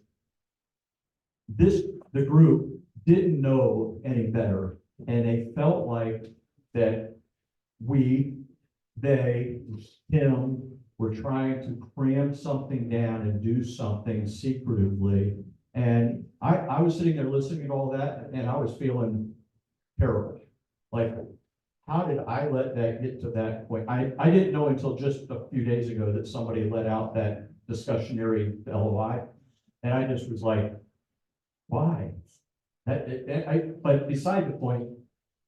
the group didn't know any better and they felt like that they, him, were trying to cram something down and do something secretively. And I was sitting there listening to all that and I was feeling terrible. Like, how did I let that get to that point? I didn't know until just a few days ago that somebody let out that discussionary LOI. And I just was like, why? But beside the point,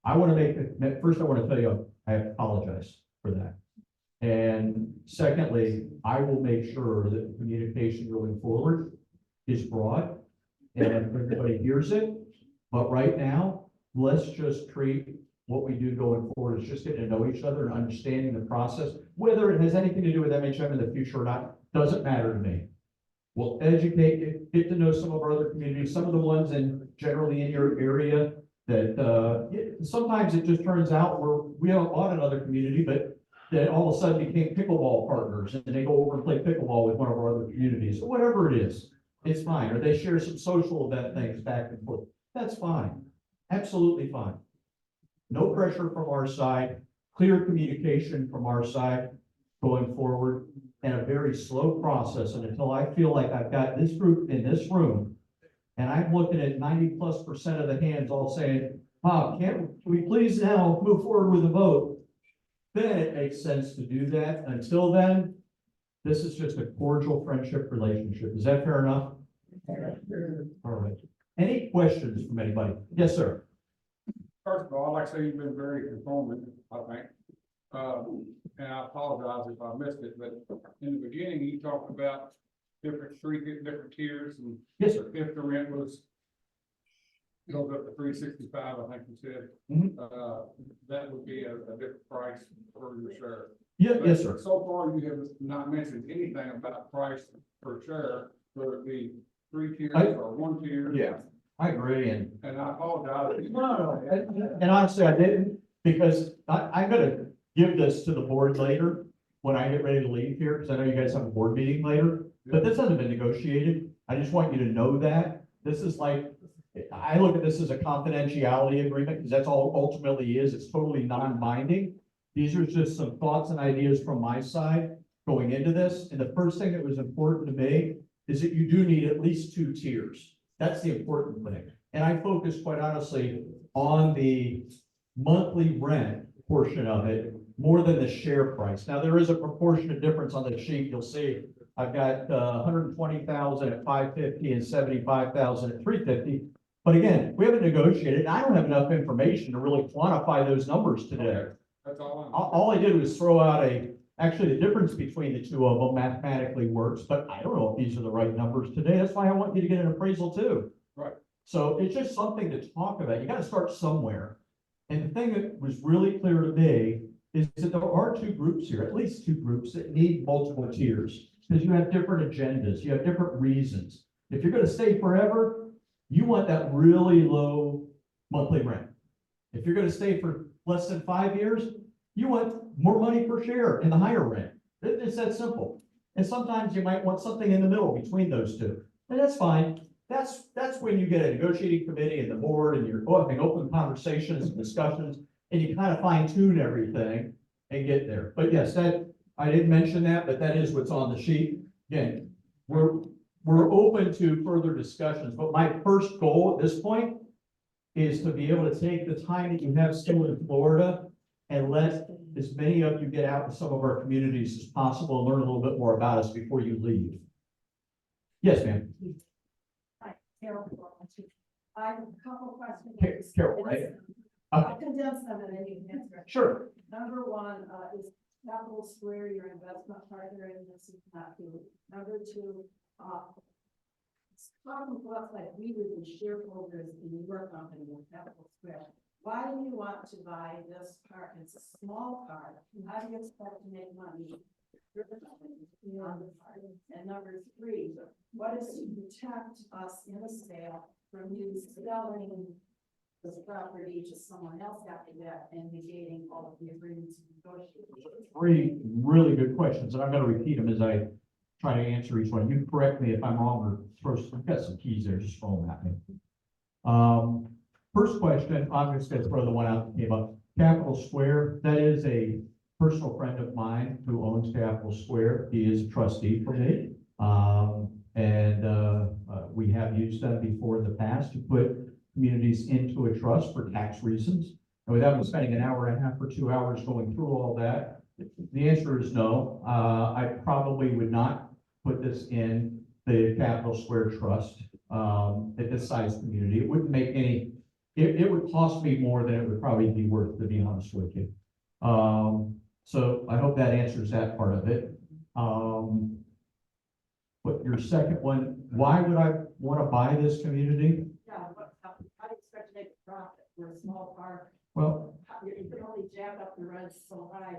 I want to first I want to tell you, I apologize for that. And secondly, I will make sure that the communication going forward is broad and everybody hears it. But right now, let's just treat what we do going forward is just getting to know each other and understanding the process. Whether it has anything to do with MHM in the future or not, doesn't matter to me. We'll educate you, get to know some of our other communities, some of the ones generally in your area that sometimes it just turns out we haven't bought another community, but that all of a sudden became pickleball partners and they go over and play pickleball with one of our other communities, or whatever it is, it's fine. Or they share some social event things back and forth. That's fine. Absolutely fine. No pressure from our side, clear communication from our side going forward, and a very slow process. And until I feel like I've got this group in this room, and I'm looking at 90+% of the hands all saying, can we please now move forward with a vote? Then it makes sense to do that. Until then, this is just a cordial friendship relationship. Is that fair enough? All right. Any questions from anybody? Yes, sir. First of all, I'd like to say you've been very informative, I think. And I apologize if I missed it, but in the beginning, you talked about different tiers and. Yes, sir. If the rent goes up to $365, I think you said, that would be a different price for your share. Yeah, But yes, sir. so far, you have not mentioned anything about price per share, whether it be 3 tiers or 1 tier. Yeah, I agree. And I apologize. And honestly, I didn't, because I'm gonna give this to the board later when I get ready to leave here, because I know you guys have a board meeting later, but this hasn't been negotiated. I just want you to know that. This is like, I look at this as a confidentiality agreement, because that's all ultimately is. It's totally non-binding. These are just some thoughts and ideas from my side going into this. And the first thing that was important to me is that you do need at least 2 tiers. That's the important thing. And I focus quite honestly on the monthly rent portion of it more than the share price. Now, there is a proportionate difference on the sheet. You'll see I've got 120,000 at 550 and 75,000 at 350. But again, we haven't negotiated. And I don't have enough information to really quantify those numbers today. Okay. That's all. All I did was throw out actually the difference between the two of them mathematically works, but I don't know if these are the right numbers today. That's why I want you to get an appraisal too. Right. So it's just something to talk about. You got to start somewhere. And the thing that was really clear to me is that there are 2 groups here, at least 2 groups that need multiple tiers, because you have different agendas, you have different reasons. If you're going to stay forever, you want that really low monthly rent. If you're going to stay for less than 5 years, you want more money per share in the higher rent. It's that simple. And sometimes you might want something in the middle between those 2. And that's fine. That's when you get a negotiating committee and the board and you're having open conversations and discussions and you kind of fine tune everything and get there. But yes, I didn't mention that, but that is what's on the sheet. Again, we're open to further discussions, but my first goal at this point is to be able to take the time that you have still in Florida and let as many of you get out to some of our communities as possible and learn a little bit more about us before you leave. Yes, ma'am. Hi, Carol. I have a couple questions. Carol, right? I'll condense them and then you can answer. Sure. Number 1, is Capital Square your investment partner in this? Is not you. Number 2, it's talking to us like we would be shareholders in your company with Capital Square. Why do you want to buy this park? It's a small park. How do you expect to make money? And number 3, what is to protect us in a sale from you selling this property to someone else after that and negating all of the agreements negotiated? Three really good questions, and I'm gonna repeat them as I try to answer each one. You correct me if I'm wrong or I've got some keys there, just throw them at me. First question, I'm just gonna throw the one out that came up. Capital Square, that is a personal friend of mine who owns Capital Square. He is a trustee for me. We have used them before in the past to put communities into a trust for tax reasons. And without me spending an hour and a half or 2 hours going through all that, the answer is no. I probably would not put this in the Capital Square Trust at this size community. It wouldn't make any, it would cost me more than it would probably be worth, to be honest with you. So I hope that answers that part of it. But your second one, why would I want to buy this community? Yeah, how do you expect to make a profit for a small park? Well, You can only jack up the rents so high,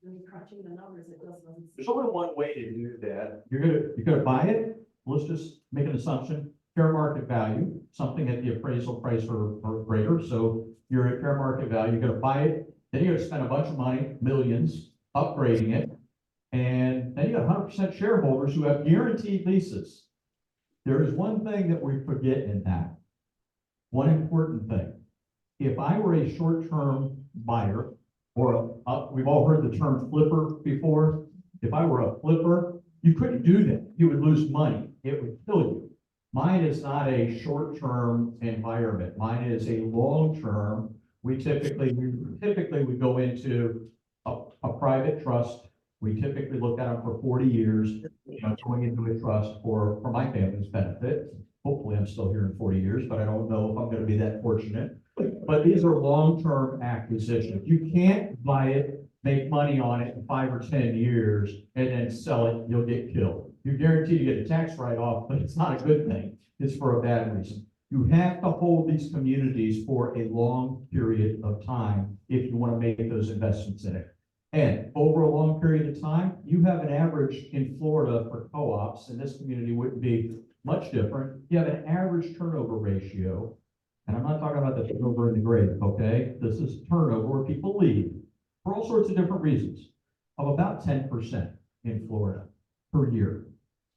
when you're crunching the numbers, it doesn't. there's only one way to do that. You're gonna buy it. Let's just make an assumption, fair market value, something at the appraisal price or greater. So you're at fair market value, you're gonna buy it, then you're gonna spend a bunch of money, millions, upgrading it. And then you got 100% shareholders who have guaranteed leases. There is one thing that we forget in that. One important thing. If I were a short-term buyer, or we've all heard the term flipper before. If I were a flipper, you couldn't do that. You would lose money. It would kill you. Mine is not a short-term environment. Mine is a long-term. We typically would go into a private trust. We typically look at them for 40 years, going into a trust for my family's benefit. Hopefully I'm still here in 40 years, but I don't know if I'm going to be that fortunate. But these are long-term acquisitions. You can't buy it, make money on it in 5 or 10 years, and then sell it, you'll get killed. You're guaranteed to get a tax write-off, but it's not a good thing. It's for a bad reason. You have to hold these communities for a long period of time if you want to make those investments in it. And over a long period of time, you have an average in Florida for co-ops, and this community wouldn't be much different. You have an average turnover ratio, and I'm not talking about the turnover in the grave, okay? This is turnover where people leave for all sorts of different reasons, of about 10% in Florida per year.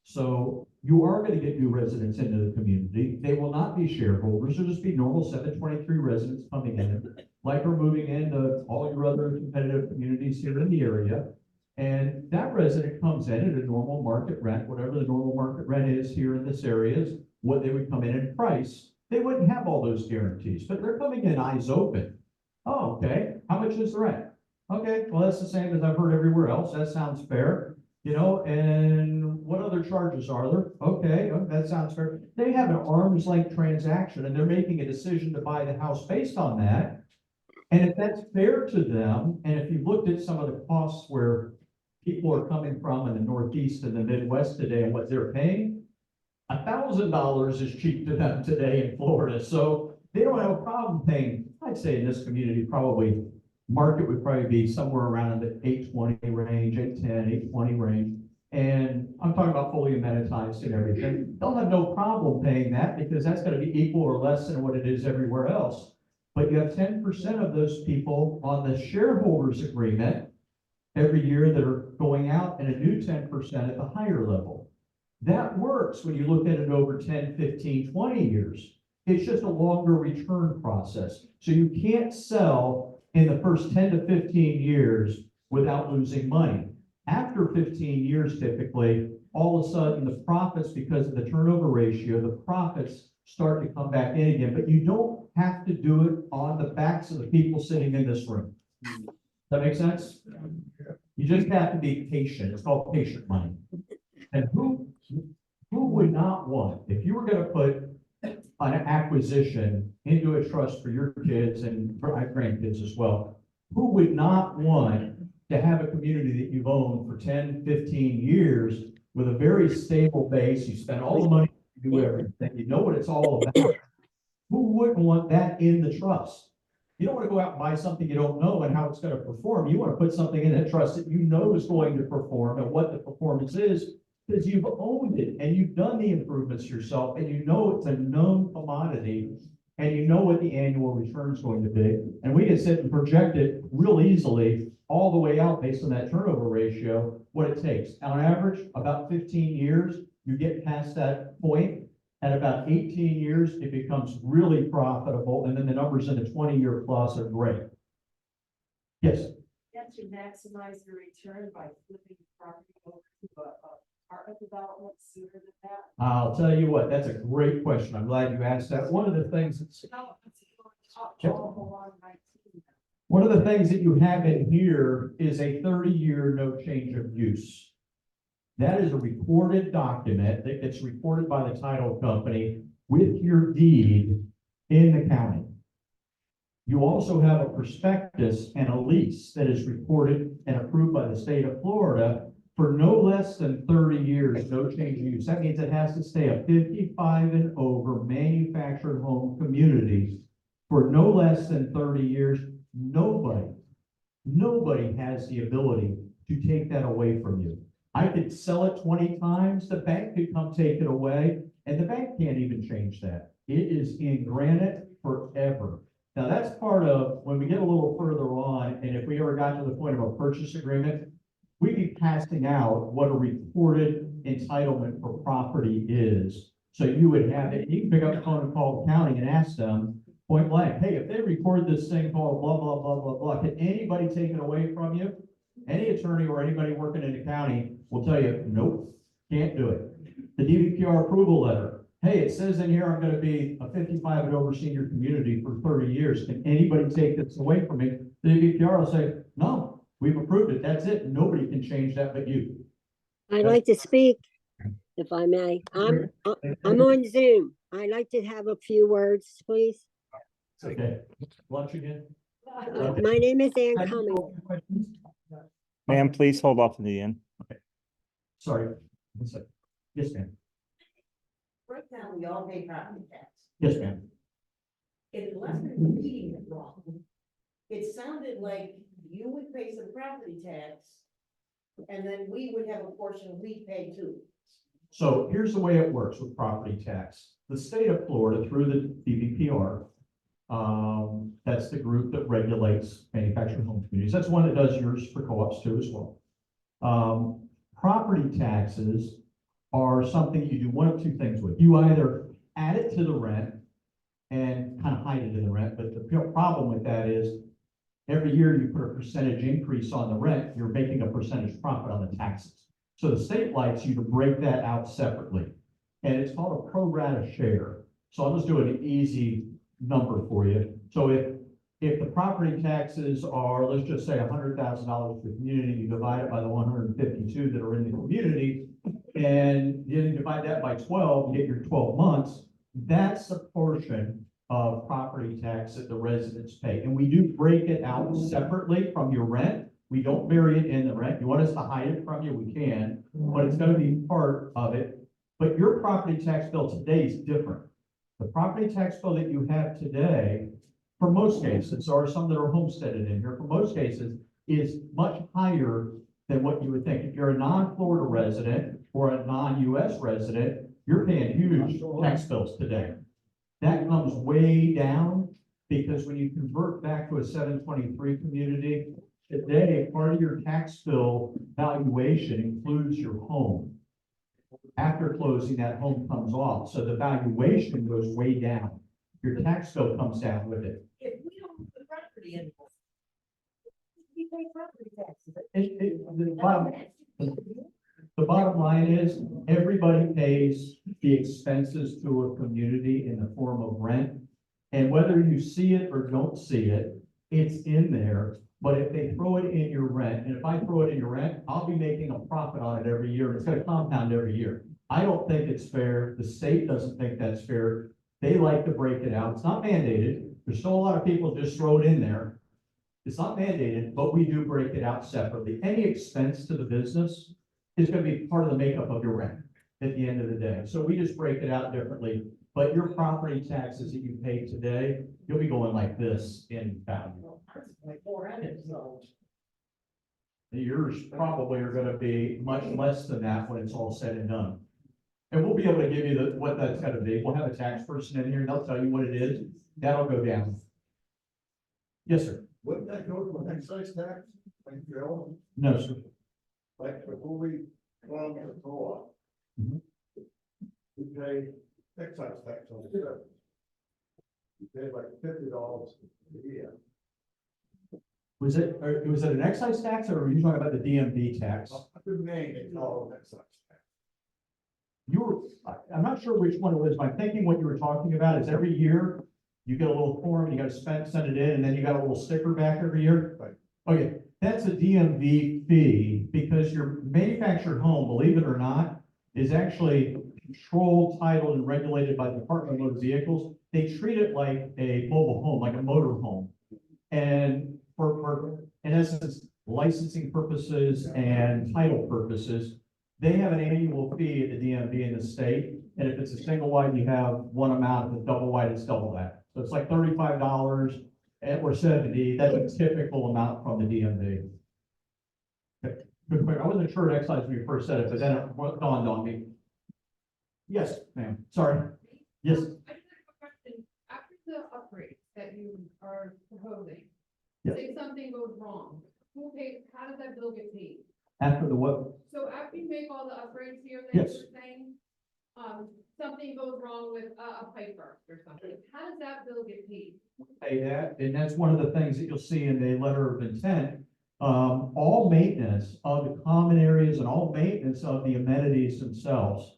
So you are going to get new residents into the community. They will not be shareholders. They'll just be normal 723 residents coming in, like we're moving into all your other competitive communities here in the area. And that resident comes in at a normal market rent, whatever the normal market rent is here in this area is what they would come in and price. They wouldn't have all those guarantees, but they're coming in eyes open. Oh, okay. How much is the rent? Okay, well, that's the same as I've heard everywhere else. That sounds fair. And what other charges are there? Okay, that sounds fair. They have an arm's length transaction and they're making a decision to buy the house based on that. And if that's fair to them, and if you looked at some of the costs where people are coming from in the Northeast and the Midwest today and what they're paying, $1,000 is cheap to them today in Florida. So they don't have a problem paying, I'd say in this community, probably market would probably be somewhere around the 820 range, 810, 820 range. And I'm talking about fully amenitized and everything. They'll have no problem paying that because that's going to be equal or less than what it is everywhere else. But you have 10% of those people on the shareholders agreement every year that are going out and a new 10% at the higher level. That works when you look at it over 10, 15, 20 years. It's just a longer return process. So you can't sell in the first 10 to 15 years without losing money. After 15 years, typically, all of a sudden the profits, because of the turnover ratio, the profits start to come back in again, but you don't have to do it on the backs of the people sitting in this room. Does that make sense? You just have to be patient. It's called patient money. And who would not want, if you were going to put an acquisition into a trust for your kids and for my grandkids as well, who would not want to have a community that you've owned for 10, 15 years with a very stable base? You spend all the money, you do everything, you know what it's all about. Who wouldn't want that in the trust? You don't want to go out and buy something you don't know and how it's going to perform. You want to put something in that trust that you know is going to perform and what the performance is, because you've owned it and you've done the improvements yourself and you know it's a known commodity and you know what the annual return is going to be. And we can sit and project it real easily all the way out based on that turnover ratio, what it takes. On average, about 15 years, you get past that point. At about 18 years, it becomes really profitable, and then the numbers in the 20-year plus are great. Yes. Can't you maximize your return by flipping the property over to a apartment development sooner than that? I'll tell you what, that's a great question. I'm glad you asked that. One of the things that's one of the things that you have in here is a 30-year no change of use. That is a recorded document that gets recorded by the title company with your deed in the county. You also have a prospectus and a lease that is recorded and approved by the state of Florida for no less than 30 years, no change of use. That means it has to stay a 55 and over manufactured home community for no less than 30 years. Nobody has the ability to take that away from you. I could sell it 20 times, the bank could come take it away, and the bank can't even change that. It is in granite forever. Now, that's part of, when we get a little further on, and if we ever got to the point of a purchase agreement, we'd be passing out what a recorded entitlement for property is. So you would have it, you can pick up the phone and call the county and ask them point blank, hey, if they record this thing called blah, blah, blah, blah, blah, can anybody take it away from you? Any attorney or anybody working in the county will tell you, nope, can't do it. The DVPR approval letter, hey, it says in here, I'm going to be a 55 and over senior community for 30 years. Can anybody take this away from me? The DVPR will say, no, we've approved it. That's it. Nobody can change that but you. I'd like to speak, if I may. I'm on Zoom. I'd like to have a few words, please. Okay. Lunch again? My name is Ann Cummings. Ma'am, please hold off to the end. Sorry. One second. Yes, ma'am. Right now, we all pay property tax. Yes, ma'am. Unless I'm reading it wrong, it sounded like you would pay some property tax, and then we would have a portion we pay too. So here's the way it works with property tax. The state of Florida, through the DVPR, that's the group that regulates manufactured home communities. That's one that does yours for co-ops too as well. Property taxes are something you do one of two things with. You either add it to the rent and kind of hide it in the rent, but the problem with that is every year you put a percentage increase on the rent, you're making a percentage profit on the taxes. So the state likes you to break that out separately. And it's called a pro rata share. So I'll just do an easy number for you. So if the property taxes are, let's just say $100,000 for the community, you divide it by the 152 that are in the community, and you divide that by 12, you get your 12 months. That's the portion of property tax that the residents pay. And we do break it out separately from your rent. We don't bury it in the rent. You want us to hide it from you, we can, but it's going to be part of it. But your property tax bill today is different. The property tax bill that you have today, for most cases, or some that are homesteaded in here, for most cases, is much higher than what you would think. If you're a non-Florida resident or a non-US resident, you're paying huge tax bills today. That comes way down because when you convert back to a 723 community, today, part of your tax bill valuation includes your home. After closing, that home comes off, so the valuation goes way down. Your tax bill comes down with it. If we don't put the property in, we pay property taxes. The bottom line is, everybody pays the expenses to a community in the form of rent. And whether you see it or don't see it, it's in there. But if they throw it in your rent, and if I throw it in your rent, I'll be making a profit on it every year. It's gonna compound every year. I don't think it's fair. The state doesn't think that's fair. They like to break it out. It's not mandated. There's still a lot of people just throw it in there. It's not mandated, but we do break it out separately. Any expense to the business is gonna be part of the makeup of your rent at the end of the day. So we just break it out differently. But your property taxes that you pay today, you'll be going like this in value. Yours probably are gonna be much less than that when it's all said and done. And we'll be able to give you what that's gonna be. We'll have a tax person in here and they'll tell you what it is. That'll go down. Yes, sir. Wouldn't that go to an excise tax, like Joe? No, sir. Like before we run the co-op? Mhm. We pay excise tax on the service. We pay like $50 a year. Was it an excise tax or were you talking about the DMV tax? The name is called excise tax. I'm not sure which one it was, but I'm thinking what you were talking about is every year you get a little form, you gotta send it in, and then you got a little sticker back every year. Right. Okay, that's a DMV fee because your manufactured home, believe it or not, is actually controlled, titled, and regulated by the Department of Motor Vehicles. They treat it like a mobile home, like a motor home. And for, in essence, licensing purposes and title purposes, they have an annual fee at the DMV in the state. And if it's a single wide, you have one amount. If it's double wide, it's double that. So it's like $35 or $70. That's a typical amount from the DMV. Okay, good point. I wasn't sure at excise when you first said it, but then it dawned on me. Yes, ma'am. Sorry. Yes. I just have a question. After the upgrades that you are proposing, Yes. say something goes wrong, who pays, how does that bill get paid? After the what? So after you make all the upgrades here that Yes. you're saying, something goes wrong with a pipe burst or something, how does that bill get paid? Pay that, and that's one of the things that you'll see in the letter of intent. All maintenance of the common areas and all maintenance of the amenities themselves,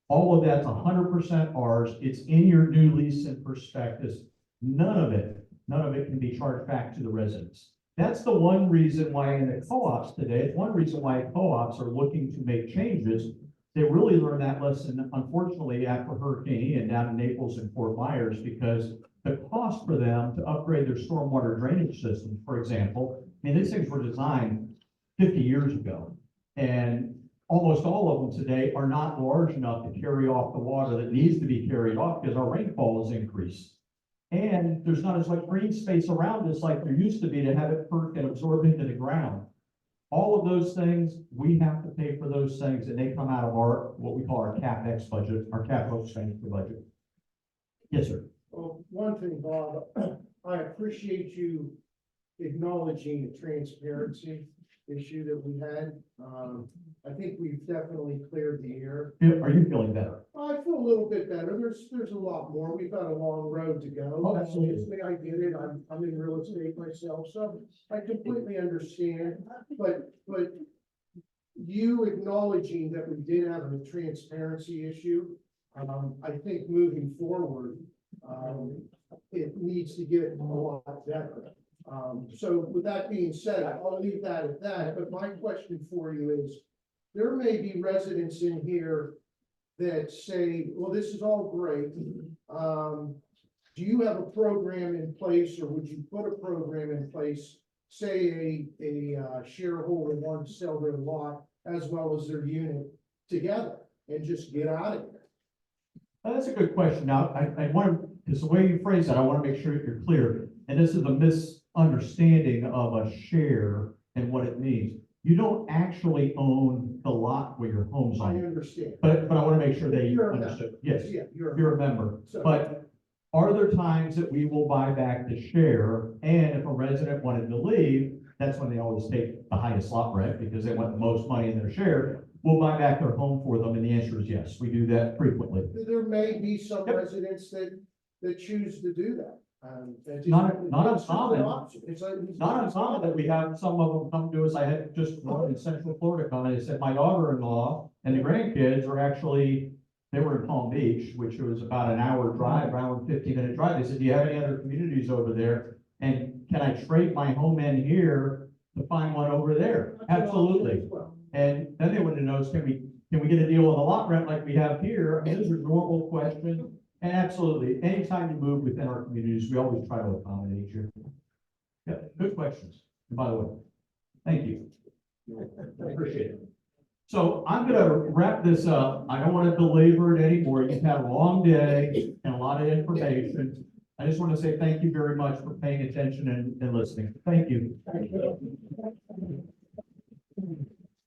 all of that's 100% ours. It's in your new lease and prospectus. None of it can be charged back to the residents. That's the one reason why in the co-ops today, it's one reason why co-ops are looking to make changes. They really learned that lesson, unfortunately, after Hurricane Ian down in Naples and Fort Myers, because the cost for them to upgrade their stormwater drainage systems, for example, I mean, these things were designed 50 years ago. And almost all of them today are not large enough to carry off the water that needs to be carried off because our rainfall has increased. And there's not as much green space around us like there used to be to have it perk and absorb into the ground. All of those things, we have to pay for those things, and they come out of our, what we call our CapEx budget, our capital expenditure budget. Yes, sir. Well, one thing, Bob, I appreciate you acknowledging the transparency issue that we had. I think we've definitely cleared the air. Are you feeling better? I feel a little bit better. There's a lot more. We've got a long road to go. Oh, absolutely. Obviously, I get it. I'm in real estate myself, so I completely understand. But you acknowledging that we did have a transparency issue, I think moving forward, it needs to get a lot better. So with that being said, I'll leave that at that, but my question for you is, there may be residents in here that say, well, this is all great. Do you have a program in place, or would you put a program in place? Say a shareholder wants to sell their lot as well as their unit together and just get out of here. That's a good question. Now, I want to, because the way you phrase that, I want to make sure that you're clear. And this is a misunderstanding of a share and what it means. You don't actually own the lot where your home's I on. understand. But I want to make sure that you You're a understood. Yes, Yeah, you're a member. So- But are there times that we will buy back the share? And if a resident wanted to leave, that's when they always take the highest lot rent because they want the most money in their share. We'll buy back their home for them. And the answer is yes, we do that frequently. There may be some Yep. residents that choose to do that. Not it's uncommon. an option. It's Not uncommon that we have some of them come to us. I had just one in Central Florida come and they said, my daughter-in-law and the grandkids are actually, they were in Palm Beach, which was about an hour drive, around 15-minute drive. They said, do you have any other communities over there? And can I trade my home in here to find one over there? Absolutely. And then they wanted to know, can we get a deal on the lot rent like we have here? I mean, those are normal questions. And absolutely, anytime you move within our communities, we always try to accommodate you. Yeah, good questions. And by the way, thank you. I appreciate it. So I'm gonna wrap this up. I don't want to belabor it anymore. You've had a long day and a lot of information. I just want to say thank you very much for paying attention and listening. Thank you.